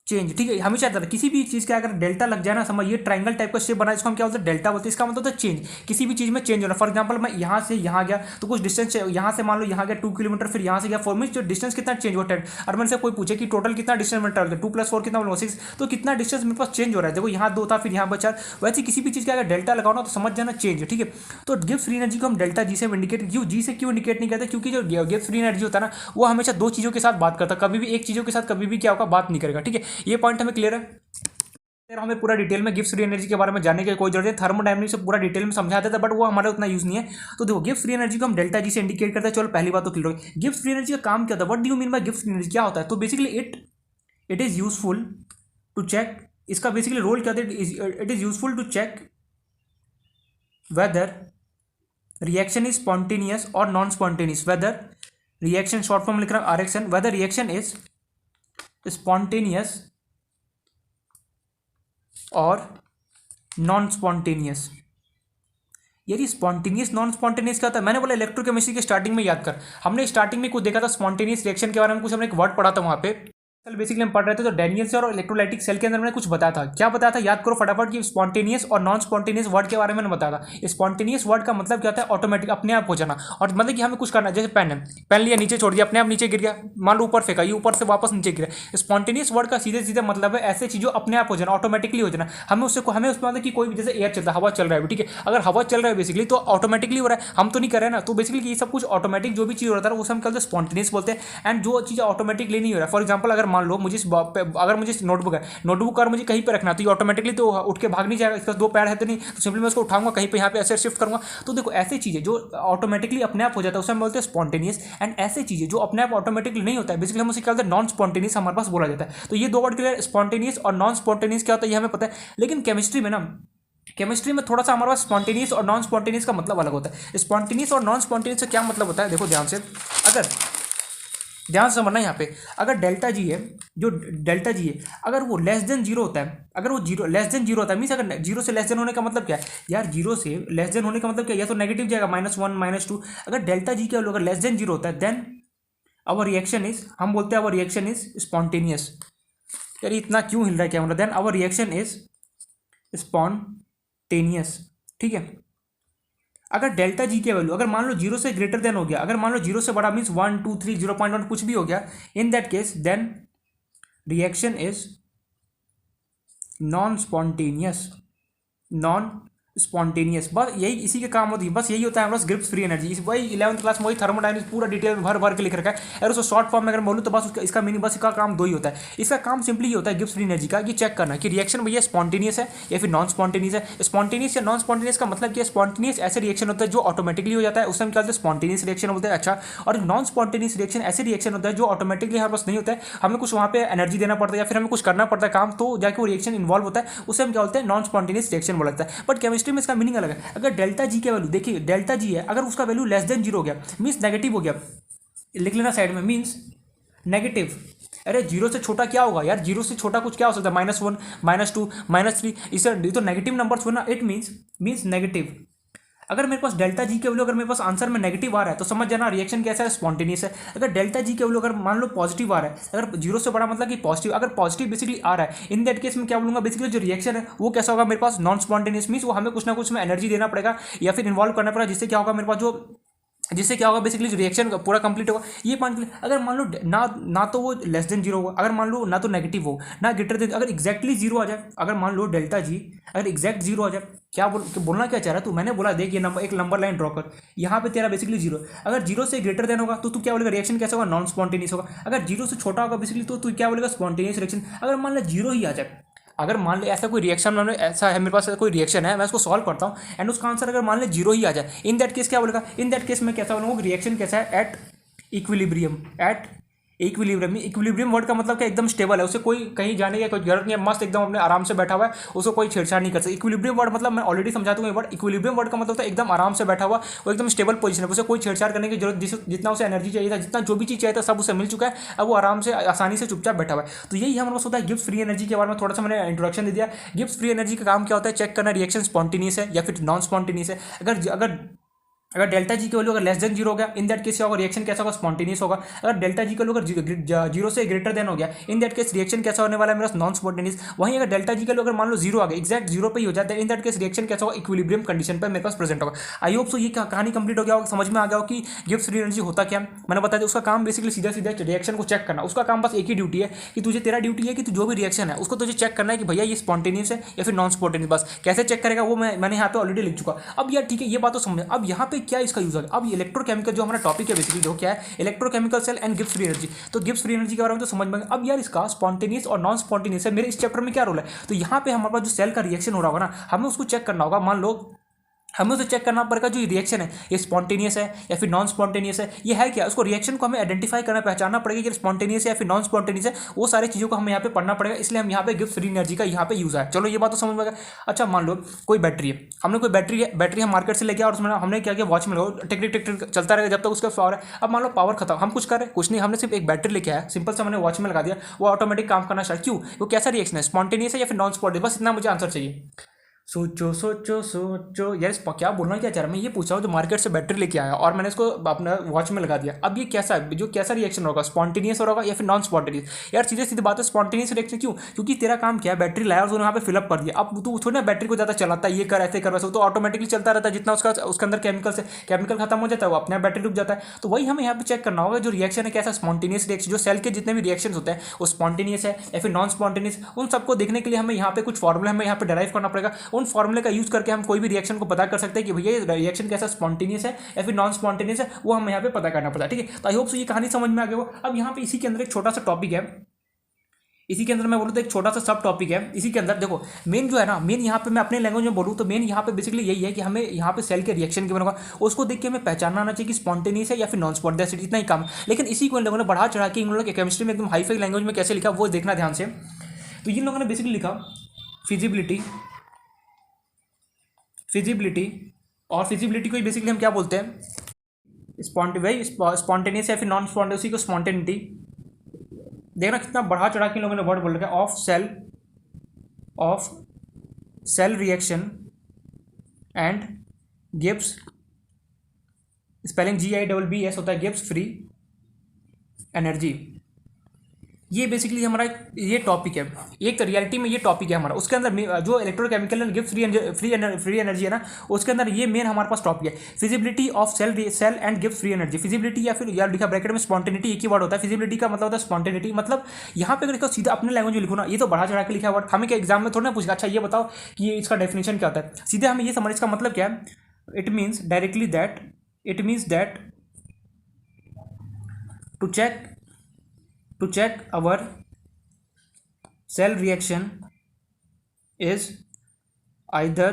चेंज, ठीक है। हमेशा आता था किसी भी चीज़ का अगर डेल्टा लग जाए ना, समझ ये ट्राइंगल टाइप का शेप बना, इसको हम क्या बोलते हैं, डेल्टा बोलते हैं। इसका मतलब होता है चेंज, किसी भी चीज़ में चेंज होना। फॉर एग्जांपल मैं यहाँ से यहाँ गया तो कुछ डिस्टेंस, यहाँ से मान लो यहाँ गया 2 किलोमीटर, फिर यहाँ से गया 4 मीन जो डिस्टेंस कितना चेंज हो 10। और मैंने से कोई पूछे कि टोटल कितना डिस्टेंस में ट्रैवल, 2 + 4 कितना बोलो 6, तो कितना डिस्टेंस मेरे पास चेंज हो रहा है। देखो यहाँ 2 था, फिर यहाँ बचा। वैसे किसी भी चीज़ का अगर डेल्टा लगाओ ना तो समझ जाना चेंज, ठीक है। तो गिव्स फ्री एनर्जी को हम डेल्टा जी से इंडिकेट, क्यों जी से क्यों इंडिकेट नहीं करते, क्योंकि जो गिव्स फ्री एनर्जी होता है ना, वो हमेशा दो चीज़ों के साथ बात करता है, कभी भी एक चीज़ों के साथ कभी भी क्या होगा, बात नहीं करेगा, ठीक है। ये पॉइंट हमें क्लियर है। फिर हमें पूरा डिटेल में गिव्स फ्री एनर्जी के बारे में जानने की कोई जरूरत है, थर्मोडायनेमिक्स से पूरा डिटेल में समझाते थे, बट वो हमारा उतना यूज नहीं है। तो देखो गिव्स फ्री एनर्जी को हम डेल्टा जी से इंडिकेट करते हैं। चलो पहली बात तो क्लियर हो गई। गिव्स फ्री एनर्जी का काम क्या होता है, what do you mean by गिव्स फ्री एनर्जी, क्या होता है। तो basically it is useful to check, इसका बेसिकली रोल क्या होता है, it is useful to check whether reaction is spontaneous और non spontaneous, whether reaction, short form लिख रहा हूं reaction, whether reaction is spontaneous और नॉन स्पॉन्टेनियस। यार स्पॉन्टेनियस नॉन स्पॉन्टेनियस क्या होता है, मैंने बोला इलेक्ट्रोकेमिस्ट्री के स्टार्टिंग में याद कर, हमने स्टार्टिंग में कुछ देखा था स्पॉन्टेनियस रिएक्शन के बारे में, कुछ हमने एक वर्ड पढ़ा था वहाँ पे। बेसिकली हम पढ़ रहे थे तो डैनियल और इलेक्ट्रोलाइटिक सेल के अंदर मैंने कुछ बताया था। क्या बताया था, याद करो फटाफट, कि स्पॉन्टेनियस और नॉन स्पॉन्टेनियस वर्ड के बारे में मैंने बताया था। स्पॉन्टेनियस वर्ड का मतलब क्या होता है, ऑटोमेटिक, अपने आप हो जाना, और मतलब कि हमें कुछ करना, जैसे पेन है, पेन लिया नीचे छोड़ दिया, अपने आप नीचे गिर गया, मान लो ऊपर फेंका, ये ऊपर से वापस नीचे गिरा। स्पॉन्टेनियस वर्ड का सीधे सीधे मतलब है ऐसे चीज़ों अपने आप हो जाना, ऑटोमेटिकली हो जाना। हमें उसमें मतलब कि कोई भी जैसे एयर चलता है, हवा चल रहा है, ठीक है, अगर हवा चल रहा है बेसिकली तो ऑटोमेटिकली हो रहा है, हम तो नहीं कर रहे हैं ना। तो बेसिकली ये सब कुछ ऑटोमेटिक जो भी चीज़ होता है उसे हम कहते हैं स्पॉन्टेनियस बोलते हैं। एंड जो चीज़ ऑटोमेटिकली नहीं हो रहा है, फॉर एग्जाम्पल अगर मान लो मुझे अगर मुझे नोटबुक है, नोटबुक और मुझे कहीं पे रखना, तो ये ऑटोमेटिकली तो उठ के भाग नहीं जाएगा, इसका 2 पैर है तो नहीं, तो सिंपली मैं उसको उठाऊंगा कहीं पे, यहाँ पे ऐसे शिफ्ट करूंगा। तो देखो ऐसी चीज़ें जो ऑटोमेटिकली अपने आप हो जाता है उसे हम बोलते हैं स्पॉन्टेनियस। एंड ऐसी चीज़ें जो अपने आप ऑटोमेटिकली नहीं होता है बेसिकली हम उसे क्या बोलते हैं, नॉन स्पॉन्टेनियस हमारे पास बोला जाता है। तो ये 2 वर्ड क्लियर, स्पॉन्टेनियस और नॉन स्पॉन्टेनियस क्या होता है ये हमें पता है। लेकिन केमिस्ट्री में ना, केमिस्ट्री में थोड़ा सा हमारे पास स्पॉन्टेनियस और नॉन स्पॉन्टेनियस का मतलब अलग होता है। स्पॉन्टेनियस और नॉन स्पॉन्टेनियस का क्या मतलब होता है, देखो ध्यान से, अगर ध्यान से समझना यहाँ पे, अगर डेल्टा जी है, जो डेल्टा जी है, अगर वो लेस देन जीरो होता है, अगर वो जीरो लेस देन जीरो होता है, मीन्स अगर जीरो से लेस देन होने का मतलब क्या है यार, जीरो से लेस देन होने का मतलब क्या है, या तो नेगेटिव जाएगा -1 -2। अगर डेल्टा जी क्या अगर लेस देन जीरो होता है, देन आवर रिएक्शन इज, हम बोलते हैं आवर रिएक्शन इज स्पॉन्टेनियस। यार इतना क्यों हिल रहा है camera, then our reaction is spontaneous, ठीक है। अगर डेल्टा जी की वैल्यू अगर मान लो जीरो से ग्रेटर देन हो गया, अगर मान लो जीरो से बड़ा मीन्स 1 2 3 0.1 कुछ भी हो गया, in that case then reaction is non spontaneous, non spontaneous. बस यही इसी के काम होती है, बस यही होता है बस गिब्स फ्री एनर्जी। इस वही 11th क्लास में वही थर्मोडायनेमिक्स पूरा डिटेल में भर भर के लिख रखा है। अगर उसको शॉर्ट फॉर्म में अगर बोलूँ तो बस उसका इसका मीनिंग बस इसका काम 2 ही होता है। इसका काम सिंपली ये होता है गिब्स फ्री एनर्जी का, कि चेक करना कि रिएक्शन भैया स्पॉन्टेनियस है या फिर नॉन स्पॉन्टेनियस है। स्पॉन्टेनियस या नॉन स्पॉन्टेनियस का मतलब क्या है, स्पॉन्टेनियस ऐसे रिएक्शन होता है जो ऑटोमेटिकली हो जाता है, उससे हम क्या बोलते हैं, स्पॉन्टेनियस रिएक्शन बोलते हैं। अच्छा, और नॉन स्पॉन्टेनियस रिएक्शन ऐसे रिएक्शन होता है जो ऑटोमेटिकली हमारे पास नहीं होता है, हमें कुछ वहाँ पे एनर्जी देना पड़ता है या फिर हमें कुछ करना पड़ता है काम, तो जाके वो रिएक्शन इन्वॉल्व होता है, उसे हम क्या बोलते हैं, नॉन स्पॉन्टेनियस रिएक्शन बोला जाता है। बट केमिस्ट्री में इसका मीनिंग अलग है। अगर डेल्टा जी की वैल्यू देखिए, डेल्टा जी है, अगर उसका वैल्यू लेस देन जीरो हो गया मीन्स नेगेटिव हो गया, लिख लेना साइड में, मीन्स नेगेटिव। अरे जीरो से छोटा क्या होगा यार, जीरो से छोटा कुछ क्या हो सकता है, -1 -2 -3, इससे ये तो नेगेटिव नंबर्स हुए ना, इट मीन्स नेगेटिव। अगर मेरे पास डेल्टा जी के वैल्यू अगर मेरे पास आंसर में नेगेटिव आ रहा है तो समझ जाना रिएक्शन कैसा है, स्पॉन्टेनियस है। अगर डेल्टा जी के वैल्यू अगर मान लो पॉजिटिव आ रहा है, अगर जीरो से बड़ा मतलब कि पॉजिटिव, अगर पॉजिटिव बेसिकली आ रहा है, इन दैट केस में क्या बोलूंगा, बेसिकली जो रिएक्शन है वो कैसा होगा मेरे पास, नॉन स्पॉन्टेनियस। मीन्स वो हमें कुछ ना कुछ में एनर्जी देना पड़ेगा या फिर इन्वॉल्व करना पड़ेगा, जिससे क्या होगा मेरे पास जो जिससे क्या होगा बेसिकली जो रिएक्शन पूरा कंप्लीट होगा। ये मान के अगर मान लो ना ना तो वो लेस देन जीरो होगा, अगर मान लो ना तो नेगेटिव हो ना ग्रेटर देन, अगर एग्जैक्टली जीरो आ जाए, अगर मान लो डेल्टा जी अगर एग्जैक्ट जीरो आ जाए, क्या बोलना क्या चाह रहा है तू, मैंने बोला देख ये नंबर एक नंबर लाइन ड्रॉ कर, यहाँ पे तेरा बेसिकली जीरो, अगर जीरो से ग्रेटर देन होगा तो तू क्या बोलेगा रिएक्शन कैसा होगा, नॉन स्पॉन्टेनियस होगा। अगर जीरो से छोटा होगा बेसिकली तो तू क्या बोलेगा स्पॉन्टेनियस रिएक्शन। अगर मान लो जीरो ही आ जाए, अगर मान ले ऐसा कोई रिएक्शन मान लो ऐसा है मेरे पास ऐसा कोई रिएक्शन है, मैं उसको सॉल्व करता हूँ एंड उसका आंसर अगर मान ले जीरो ही आ जाए, इन दैट केस क्या बोलेगा, इन दैट केस में कैसा बोलूँगा रिएक्शन कैसा है, at equilibrium, at equilibrium. Equilibrium word का मतलब क्या एकदम स्टेबल है, उसे कोई कहीं जाने की कोई जरूरत नहीं है, मस्त एकदम अपने आराम से बैठा हुआ है, उसको कोई छेड़छाड़ नहीं कर सकता। इक्विलिब्रियम वर्ड मतलब मैं ऑलरेडी समझा दूंगा वर्ड, इक्विलिब्रियम वर्ड का मतलब होता है एकदम आराम से बैठा हुआ, वो एकदम स्टेबल पोजीशन है, उसे कोई छेड़छाड़ करने की जरूरत, जितना उसे एनर्जी चाहिए था, जितना जो भी चीज़ चाहिए था सब उसे मिल चुका है, अब वो आराम से आसानी से चुपचाप बैठा हुआ है। तो यही हमारे पास होता है गिब्स फ्री एनर्जी के बारे में थोड़ा सा मैंने इंट्रोडक्शन दे दिया। गिब्स फ्री एनर्जी का काम क्या होता है, चेक करना रिएक्शन स्पॉन्टेनियस है या फिर नॉन स्पॉन्टेनियस है। अगर डेल्टा जी की वैल्यू अगर लेस देन जीरो हो गया, इन दैट केस क्या होगा रिएक्शन कैसा होगा, स्पॉन्टेनियस होगा। अगर डेल्टा जी का वैल्यू अगर जीरो से ग्रेटर देन हो गया, इन दैट केस रिएक्शन कैसा होने वाला है मेरा, नॉन स्पॉन्टेनियस। वहीं अगर डेल्टा जी का वैल्यू अगर मान लो जीरो आ गया, एक्जैक्ट जीरो पे ही हो जाता है, इन दैट केस रिएक्शन कैसा होगा, इक्विलिब्रियम कंडीशन पर मेरे पास प्रेजेंट होगा। आई होप सो ये कहानी कंप्लीट हो गया होगा, समझ में आ गया हो कि गिब्स फ्री एनर्जी होता क्या। मैंने बताया उसका काम बेसिकली सीधा सीधा रिएक्शन को चेक करना, उसका काम बस एक ही ड्यूटी है कि तुझे, तेरा ड्यूटी है कि तू जो भी रिएक्शन है उसको तुझे चेक करना है कि भैया ये स्पॉन्टेनियस है या फिर नॉन स्पॉन्टेनियस। बस कैसे चेक करेगा वो मैंने यहाँ पे ऑलरेडी लिख चुका। अब यार ठीक है ये बात तो समझ, अब यहाँ पे क्या इसका यूज है। अब इलेक्ट्रोकेमिकल जो हमारा टॉपिक है बेसिकली जो क्या है, electrochemical cell and Gibbs free energy. तो गिब्स फ्री एनर्जी के बारे में तो समझ में। अब यार इसका स्पॉन्टेनियस और नॉन स्पॉन्टेनियस है, मेरे इस चैप्टर में क्या रोल है। तो यहाँ पे हमारे पास जो सेल का रिएक्शन हो रहा होगा ना, हमें उसको चेक करना होगा। मान लो हमें उसे चेक करना पड़ेगा जो रिएक्शन है ये स्पॉन्टेनियस है या फिर नॉन स्पॉन्टेनियस है, ये है क्या, उसको रिएक्शन को हमें आइडेंटिफाई करना, पहचानना पड़ेगा कि स्पॉन्टेनियस है या फिर नॉन स्पॉन्टेनियस है। वो सारी चीज़ों को हमें यहाँ पे पढ़ना पड़ेगा, इसलिए हम यहाँ पे गिब्स फ्री एनर्जी का यहाँ पे यूज है। चलो ये बात तो समझ में आ गया। अच्छा मान लो कोई बैटरी है, हमने कोई बैटरी हम मार्केट से लेके और उसमें हमने क्या किया, वॉच में टिक टिक टिक चलता रहेगा जब तक उसका पावर है। अब मान लो पावर खत्म, हम कुछ कर रहे कुछ नहीं, हमने सिर्फ एक बैटरी लेके आया, सिंपल से हमने वॉच में लगा दिया, वो ऑटोमेटिक काम करना स्टार्ट। क्यों, वो कैसा रिएक्शन है, स्पॉन्टेनियस है या फिर नॉन स्पॉन्टेनियस, बस इतना मुझे आंसर चाहिए। सोचो सोचो सोचो यार, क्या बोलना क्या चाह रहा मैं ये पूछ रहा हूँ, जो मार्केट से बैटरी लेके आया और मैंने इसको अपना वॉच में लगा दिया, अब ये कैसा है, जो कैसा रिएक्शन होगा, स्पॉन्टेनियस होगा या फिर नॉन स्पॉन्टेनियस। यार सीधे सीधी बात है स्पॉन्टेनियस रिएक्शन। क्यों, क्योंकि तेरा काम क्या है, बैटरी लाया और यहाँ पे फिलअप कर दिया। अब तू थोड़ी ना बैटरी को ज़्यादा चलाता है, ये कर ऐसे कर वैसे, तो ऑटोमेटिकली चलता रहता है, जितना उसके अंदर केमिकल खत्म हो जाता है वो अपने बैटरी रुक जाता है। तो वही हमें यहाँ पे चेक करना होगा जो रिएक्शन है कैसा, स्पॉन्टेनियस रिएक्शन, जो सेल के जितने भी रिएक्शन होते हैं वो स्पॉन्टेनियस है या फिर नॉन स्पॉन्टेनियस। उन सबको देखने के लिए हमें यहाँ पे कुछ फॉर्मूला हमें यहाँ पे डेराइव करना पड़ेगा, उन फॉर्मूले का यूज करके हम कोई भी रिएक्शन को पता कर सकते हैं कि भैया ये रिएक्शन कैसा, स्पॉन्टेनियस है या फिर नॉन स्पॉन्टेनियस है, वो हमें यहाँ पे पता करना पड़ता है। ठीक है, तो आई होप सो ये कहानी समझ में आ गया हो। अब यहाँ पे इसी के अंदर एक छोटा सा टॉपिक है, इसी के अंदर मैं बोलूँ तो एक छोटा सा सब टॉपिक है। इसी के अंदर देखो मेन जो है ना, मेन यहाँ पे मैं अपने लैंग्वेज में बोलूँ तो मेन यहाँ पे बेसिकली यही है कि हमें यहाँ पे सेल के रिएक्शन के बनोगा उसको देख के हमें पहचानना आना चाहिए कि स्पॉन्टेनियस है या फिर नॉन स्पॉन्टेनियस, इतना ही काम। लेकिन इसी को इन लोगों ने बढ़ा चढ़ा के इन लोगों ने केमिस्ट्री में एकदम हाई-फाई लैंग्वेज में कैसे लिखा वो देखना ध्यान से। तो इन लोगों ने बेसिकली लिखा फिजिबिलिटी और फिजिबिलिटी को बेसिकली हम क्या बोलते हैं, स्पॉन्टेनियस या फिर नॉन स्पॉन्टेनियस को स्पॉन्टेनिटी। देखना कितना बढ़ा चढ़ा के लोगों ने वर्ड बोल रखा है, of cell reaction and Gibbs, spelling GIBBS होता है, गिब्स फ्री एनर्जी। ये बेसिकली हमारा ये टॉपिक है, एक तो रियलिटी में ये टॉपिक है हमारा। उसके अंदर जो electrochemical and Gibbs free energy है ना, उसके अंदर ये मेन हमारे पास टॉपिक है, feasibility of cell and Gibbs free energy. Feasibility या फिर यार लिखा ब्रैकेट में स्पॉन्टेनिटी, एक ही वर्ड होता है। फिजिबिलिटी का मतलब होता है स्पॉन्टेनिटी, मतलब यहाँ पे अगर सीधा अपने लैंग्वेज में लिखो ना, ये तो बढ़ा चढ़ा के लिखा वर्ड, हमें क्या एग्जाम में थोड़ा ना पूछेगा अच्छा ये बताओ कि ये इसका डेफिनेशन क्या होता है। सीधे हमें ये समझ, इसका मतलब क्या है, it means directly that to check our cell reaction is either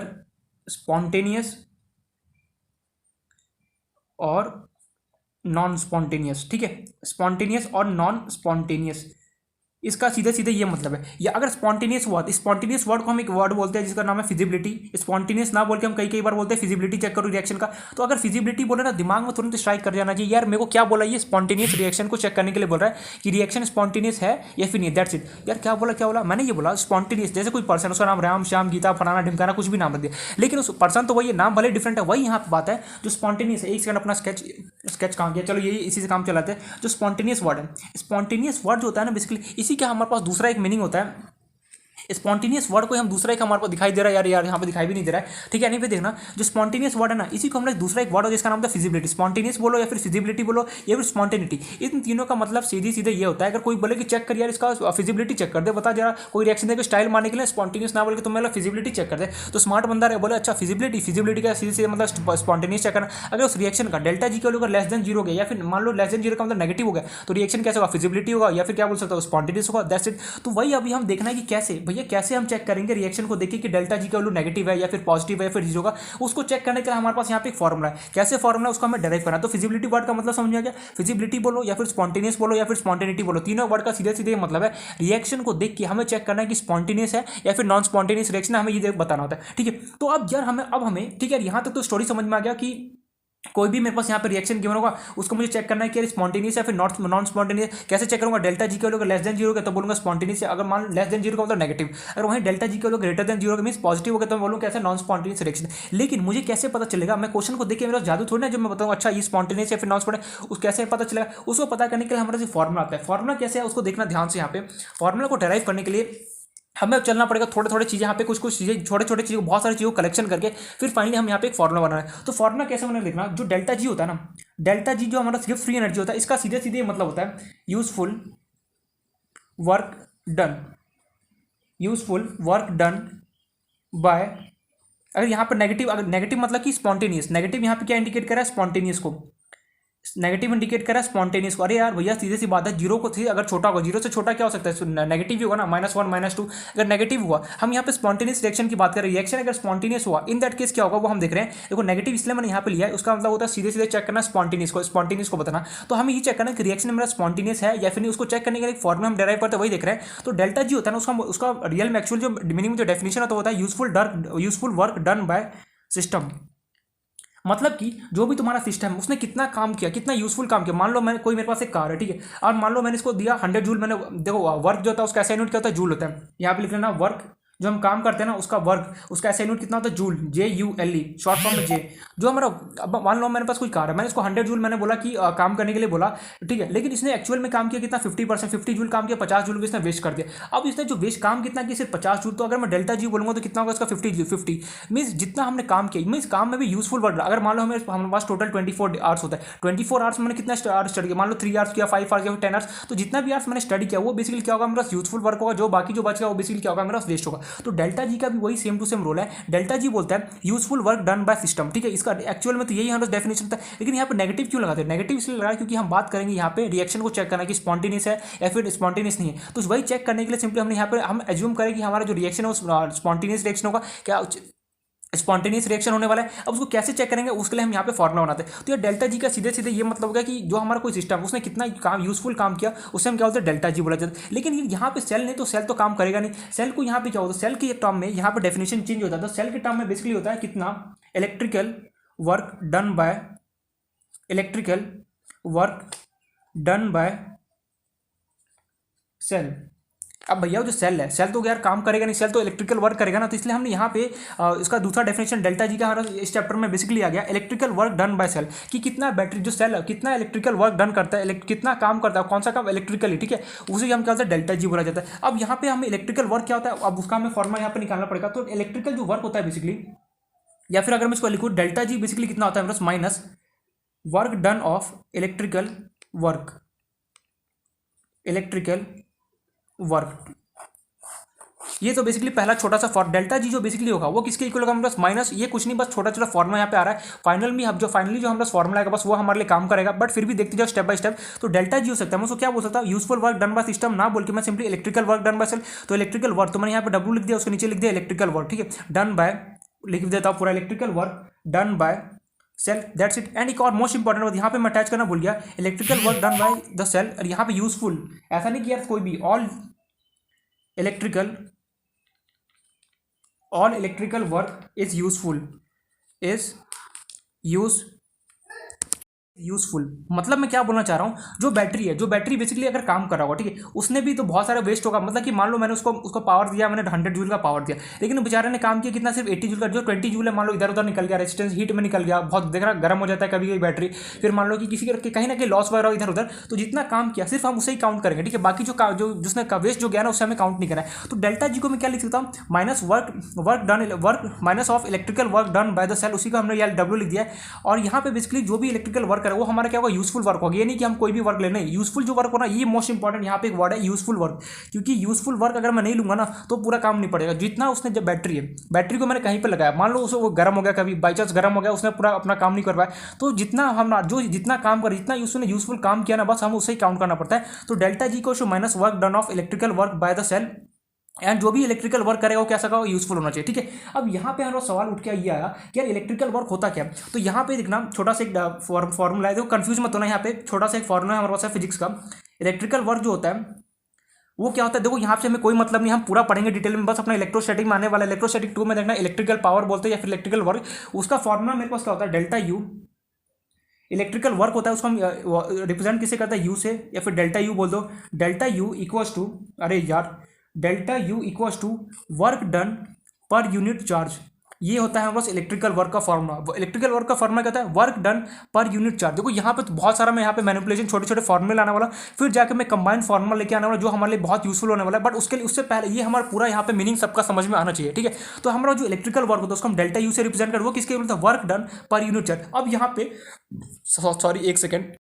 spontaneous or non spontaneous. ठीक है, स्पॉन्टेनियस और नॉन स्पॉन्टेनियस, इसका सीधे सीधे ये मतलब है। या अगर स्पॉन्टेनियस वर्ड को हम एक वर्ड बोलते हैं जिसका नाम है फिजिबिलिटी। स्पॉन्टेनियस ना बोल के हम कई बार बोलते हैं फिजिबिलिटी चेक करो रिएक्शन का। तो अगर फिजिबिलिटी बोले ना, दिमाग में तुरंत स्ट्राइक कर जाना चाहिए यार मेरे को क्या बोला, ये स्पॉन्टेनियस रिएक्शन को चेक करने के लिए बोल रहा है कि रिएक्शन स्पॉन्टेनियस है या फिर नहीं, दैट्स इट। यार क्या बोला मैंने ये बोला स्पॉन्टेनियस, जैसे कोई पर्सन उसका नाम राम श्याम गीता फलाना ढिमकाना कुछ भी नाम रख दिया, लेकिन उस पर्सन तो वही नाम भले डिफरेंट है, वही यहाँ पर बात है जो स्पॉन्टेनियस है। एक सेकंड अपना स्केच कहाँ गया, चलो ये इसी से काम चलाते हैं। जो स्पॉन्टेनियस वर्ड है, स्पॉन्टेनियस वर्ड जो होता है ना बेसिकली, इसी का हमारे पास दूसरा एक मीनिंग होता है, स्पॉन्टेनियस वर्ड को हम दूसरा एक हमारे पास दिखाई दे रहा है, यार यहाँ पे दिखाई भी नहीं दे रहा है, ठीक है। नहीं पे देखना जो स्पॉन्टेनियस वर्ड है ना, इसी को हम लोग दूसरा एक वर्ड है जिसका नाम था फिजिबिलिटी। स्पॉन्टेनियस बोलो या फिर फिजिबिलिटी बोलो या फिर स्पॉन्टेनिटी, इन तीनों का मतलब सीधे सीधे ये होता है, अगर कोई बोले कि चेक कर यार इसका फिजिबिलिटी चेक कर दे, बता जरा कोई रिएक्शन देकर स्टाइल मारने के लिए स्पॉन्टेनियस ना बोल के तुम मतलब फिजिबिलिटी चेक कर दे, तो स्मार्ट बंदा रहे बोले अच्छा फिजिबिलिटी का सीधे सीधे मतलब स्पॉन्टेनियस चेक करना। अगर उस रिएक्शन का डेल्टा जी का लेस देन जीरो हो गया या फिर मान लो लेस देन जीरो का मतलब नेगेटिव हो गया, तो रिएक्शन कैसे होगा, फिजिबिलिटी होगा या फिर क्या बोल सकता हो स्पॉन्टेनियस होगा, दैट्स इट। तो वही अभी हम देखना है कि कैसे भैया कैसे हम चेक करेंगे रिएक्शन को, देखिए कि डेल्टा जी का वैल्यू नेगेटिव है या फिर पॉजिटिव है या फिर जीरो का, उसको चेक करने के लिए हमारे पास यहाँ पे एक फॉर्मुला है। कैसे फॉर्मुला उसको हमें डेराइव करना है। तो फिजिबिलिटी वर्ड का मतलब समझ में आ गया, फिजिबिलिटी बोलो या फिर स्पॉन्टेनियस बोलो या फिर स्पॉन्टेनिटी बोलो, तीनों वर्ड का सीधे सीधे मतलब है रिएक्शन को देख के हमें चेक करना है कि स्पॉन्टेनियस है या फिर नॉन स्पॉन्टेनियस रिएक्शन है, हमें ये बताना होता है, ठीक है। तो अब यार हमें ठीक है, यहाँ तक तो स्टोरी समझ में आ गया कि कोई भी मेरे पास यहाँ पे रिएक्शन गिवन होगा उसको मुझे चेक करना है कि स्पॉन्टेनियस या फिर नॉन स्पॉन्टेनियस। कैसे चेक करूंगा, डेल्टा जी के लोग लेस देन जीरो का तो बोलूंगा स्पॉन्टेनियस है, अगर मान लेस देन जीरो का मतलब नेगेटिव, अगर वहीं डेल्टा जी के लोग ग्रेटर देन जीरो का मींस पॉजिटिव हो गया तो मैं बोलूँ कैसे नॉन स्पॉन्टेनियस रिएक्शन। लेकिन मुझे कैसे पता चलेगा, मैं क्वेश्चन को देख के मेरा जादू थोड़ी ना जो मैं बताऊँ अच्छा ये स्पॉन्टेनियस या फिर नॉन स्पॉन्टेनियस, उस कैसे पता चलेगा, उसको पता करने के लिए हमारा जो फॉर्मुला आता है, फॉर्मुला कैसे है उसको देखना ध्यान से। यहाँ पे फॉर्मुला को डेराइव करने के लिए हमें चलना पड़ेगा थोड़े थोड़े चीज़ें, यहाँ पे कुछ कुछ चीज़ें छोटे छोटे चीज़ों बहुत सारी चीज़ों को कलेक्शन करके फिर फाइनली हम यहाँ पे एक फॉर्मुला बनाना है। तो फॉर्मुला कैसे बना देखना, जो डेल्टा जी होता है ना, डेल्टा जी जो हमारा सिर्फ फ्री एनर्जी होता है, इसका सीधे सीधे मतलब होता है useful work done, useful work done bye, अगर यहाँ पर नेगेटिव, अगर नेगेटिव मतलब कि स्पॉन्टेनियस, नेगेटिव यहाँ पे क्या इंडिकेट कर रहा है स्पॉन्टेनियस को, नेगेटिव इंडिकेट कर रहा है स्पॉन्टेनियस को। अरे यार भैया सीधे सी बात है, जीरो को थी अगर छोटा होगा, जीरो से छोटा क्या हो सकता है नेगेटिव ही होगा ना, -1 -2 अगर नेगेटिव हुआ। हम यहाँ पे स्पॉन्टेनियस रिएक्शन की बात करें, रिएक्शन अगर स्पॉन्टेनियस हुआ इन दैट केस क्या होगा वो हम देख रहे हैं। देखो नेगेटिव इसलिए मैंने यहाँ पे लिया है, उसका मतलब होता है सीधे सीधे चेक करना स्पॉन्टेनियस को बताना। तो हमें ये चेक करना कि रिएक्शन मेरा स्पॉन्टेनियस है या फिर नहीं, उसको चेक करने के लिए फॉर्मुला हम डेराइव करते हैं वही देख रहे हैं। तो डेल्टा जी होता है ना, उसका रियल में एक्चुअल जो मीनिंग जो डेफिनेशन होता है useful work done by system, मतलब कि जो भी तुम्हारा सिस्टम है उसने कितना काम किया, कितना यूजफुल काम किया। मान लो मैं कोई मेरे पास एक कार है, ठीक है, और मान लो मैंने इसको दिया 100 जूल, मैंने देखो वर्क जो होता है उसका ऐसा यूनिट क्या होता है, जूल होता है। यहाँ पे लिख लेना वर्क, जो हम काम करते हैं ना उसका वर्क, उसका ऐसा यूनिट कितना होता है जूल, JULE शॉर्ट फॉर्म में जे। जो हमारा अब मान लो मेरे पास कोई कार है, मैंने इसको 100 जूल मैंने बोला कि काम करने के लिए बोला, ठीक है, लेकिन इसने एक्चुअल में काम किया कितना 50%, 50 जूल काम किया, 50 जूल भी इसने वेस्ट कर दिया। अब इसने जो वेस्ट काम कितना किया सिर्फ 50 जूल, तो अगर मैं डेल्टा जी बोलूंगा तो कितना होगा इसका 50 मीन्स जितना हमने काम किया, मीन्स काम में भी यूजफुल वर्क। अगर मान लो हमारे पास टोटल 24 आवर्स होता है, 24 आवर्स मैंने कितना आवर्स स्टडी किया, मान लो 3 आवर्स किया, 5 आवर्स या 10 आवर्स, तो जितना भी आवर्स मैंने स्टडी किया वो बेसिकली क्या होगा, मेरा यूजफुल वर्क होगा, जो बाकी जो बचेगा वो बेसिकली क्या होगा, मेरा वेस्ट होगा। तो डेल्टा जी का भी वही सेम टू सेम रोल है। डेल्टा जी बोलता है useful work done by system, ठीक है, इसका एक्चुअल में तो यही हमारा डेफिनेशन था। लेकिन यहाँ पे नेगेटिव क्यों लगाते हैं, नेगेटिव इसलिए लगा क्योंकि हम बात करेंगे यहाँ पे रिएक्शन को चेक करना कि स्पॉन्टेनियस है या फिर स्पॉन्टेनियस नहीं है। तो वही चेक करने के लिए सिंपली हमने यहाँ पे हम एज्यूम करें कि हमारा जो रिएक्शन है वो स्पॉन्टेनियस रिएक्शन होगा, क्या स्पॉन्टेनियस रिएक्शन होने वाला है। अब उसको कैसे चेक करेंगे उसके लिए हम यहाँ पे फॉर्मुला बनाते हैं। तो ये डेल्टा जी का सीधे सीधे ये मतलब होगा कि जो हमारा कोई सिस्टम उसने कितना काम यूजफुल काम किया उससे हम क्या बोलते हैं डेल्टा जी बोला जाता है। लेकिन यहाँ पे सेल नहीं, तो सेल तो काम करेगा नहीं। सेल को यहाँ पे क्या होता है, सेल के टर्म में यहाँ पे डेफिनेशन चेंज होता है। तो सेल के टर्म में बेसिकली होता है कितना electrical work done by cell. अब भैया जो सेल है, सेल तो यार काम करेगा नहीं, सेल तो इलेक्ट्रिकल वर्क करेगा ना, तो इसलिए हमने यहाँ पे इसका दूसरा डेफिनेशन डेल्टा जी का हमारा इस चैप्टर में बेसिकली आ गया electrical work done by cell, कि कितना बैटरी जो सेल है कितना इलेक्ट्रिकल वर्क डन करता है, कितना काम करता है, कौन सा काम इलेक्ट्रिकली, ठीक है, उसे हम क्या होता है डेल्टा जी बोला जाता है। अब यहाँ पे हमें इलेक्ट्रिकल वर्क क्या होता है, अब उसका हमें फॉर्मुला यहाँ पे निकालना पड़ेगा। तो इलेक्ट्रिकल जो वर्क होता है बेसिकली, या फिर अगर मैं इसको लिखूँ डेल्टा जी बेसिकली कितना होता है minus work done of electrical work. ये तो बेसिकली पहला छोटा सा डेल्टा जी जो बेसिकली होगा वो किसके इक्वल होगा हमारे पास माइनस, ये कुछ नहीं बस छोटा छोटा फॉर्मुला यहाँ पे आ रहा है। फाइनली जो हमारे पास फॉर्मुला आएगा बस वो हमारे लिए काम करेगा, बट फिर भी देखते जाओ स्टेप बाय स्टेप। तो डेल्टा जी हो सकता है, मैं उसको क्या बोल सकता हूँ useful work done by system ना बोल के मैं simply electrical work done by cell. तो इलेक्ट्रिकल वर्क तो मैंने यहाँ पे डब्ल्यू लिख दिया, उसके नीचे लिख दिया इलेक्ट्रिकल वर्क, ठीक है, डन बाय लिख देता हूँ पूरा electrical work done by cell, that's it. And एक और मोस्ट इंपॉर्टेंट बात यहाँ पे मैं अटैच करना भूल गया, electrical work done by the cell, और यहाँ पे यूजफुल ऐसा नहीं कि यार कोई भी all electrical work is useful useful मतलब मैं क्या बोलना चाह रहा हूँ, जो बैटरी बेसिकली अगर काम कर रहा होगा, ठीक है, उसने भी तो बहुत सारा वेस्ट होगा। मतलब कि मान लो मैंने उसको पावर दिया, मैंने 100 जूल का पावर दिया, लेकिन बेचारे ने काम किया कितना, सिर्फ 80 जूल का। जो 20 जूल है मान लो इधर उधर निकल गया, रेजिस्टेंस हीट में निकल गया, बहुत देख रहा गर्म हो जाता है कभी कभी बैटरी। फिर मान लो कि किसी के कहीं ना कहीं लॉस वगैरह इधर उधर, तो जितना काम किया सिर्फ हम उसे ही काउंट करेंगे, ठीक है। बाकी जो जिसने वेस्ट जो गया ना, उससे हमें काउंट नहीं करना है। तो डेल्टा जी को मैं क्या लिख सकता हूँ, minus work minus of electrical work done by the cell, उसी को हमने यार डब्ल्यू लिख दिया है। और यहाँ पे बेसिकली जो भी इलेक्ट्रिकल वर्क है वो हमारा क्या होगा, यूजफुल वर्क होगा। ये नहीं कि हम कोई भी वर्क ले, नहीं, यूजफुल जो वर्क होना, ये मोस्ट इंपॉर्टेंट यहाँ पे एक वर्ड है, यूजफुल वर्क। क्योंकि यूजफुल वर्क अगर मैं नहीं लूंगा ना तो पूरा काम नहीं पड़ेगा। जितना उसने, जब बैटरी है, बैटरी को मैंने कहीं पे लगाया, मान लो उसे वो गर्म हो गया, कभी बाई चांस गर्म हो गया, उसने पूरा अपना काम नहीं कर पाया, तो जितना काम कर, जितना उसने यूजफुल काम किया ना, बस हम उसे ही काउंट करना पड़ता है। तो डेल्टा जी को minus work done of electrical work by the cell, and जो भी इलेक्ट्रिकल वर्क करेगा वो कैसा होगा, यूजफुल होना चाहिए, ठीक है। अब यहाँ पे हमारा सवाल उठ के ये आया कि यार इलेक्ट्रिकल वर्क होता क्या है। तो यहाँ पे देखना छोटा सा एक फॉर्मूला है, देखो कंफ्यूज मत होना, यहाँ पे छोटा सा एक फॉर्मूला है हमारे पास है फिजिक्स का। इलेक्ट्रिकल वर्क जो होता है वो क्या होता है, देखो यहाँ से हमें कोई मतलब नहीं, हम पूरा पढ़ेंगे डिटेल में, बस अपना इलेक्ट्रोस्टैटिक में आने वाला, इलेक्ट्रोस्टैटिक 2 में देखना इलेक्ट्रिकल पावर बोलते हैं या फिर इलेक्ट्रिकल वर्क, उसका फॉर्मूला मेरे पास क्या होता है, डेल्टा यू। इलेक्ट्रिकल वर्क होता है उसको हम रिप्रेजेंट किसे करता है, यू से, या फिर डेल्टा यू बोल दो। डेल्टा यू इक्वल्स टू, अरे यार, delta U equals to work done per unit charge. ये होता है हमारे पास इलेक्ट्रिकल वर्क का फॉर्मूला। इलेक्ट्रिकल वर्क का फॉर्मूला कहता है work done per unit charge. देखो यहाँ पे तो बहुत सारा मैं यहाँ पे मैनिपुलेशन, छोटे छोटे फॉर्मूले लाने वाला, फिर जाकर मैं कंबाइंड फॉर्मूला लेके आने वाला जो हमारे लिए बहुत यूजफुल होने वाला है। बट उसके लिए, उससे पहले ये हमारा पूरा यहाँ पे मीनिंग सबका समझ में आना चाहिए, ठीक है। तो हमारा जो इलेक्ट्रिकल वर्क होता है उसको हम डेल्टा यू से रिप्रेजेंट कर, वो किसके बोलते हैं, work done per unit charge. अब यहाँ पे सॉरी एक सेकेंड,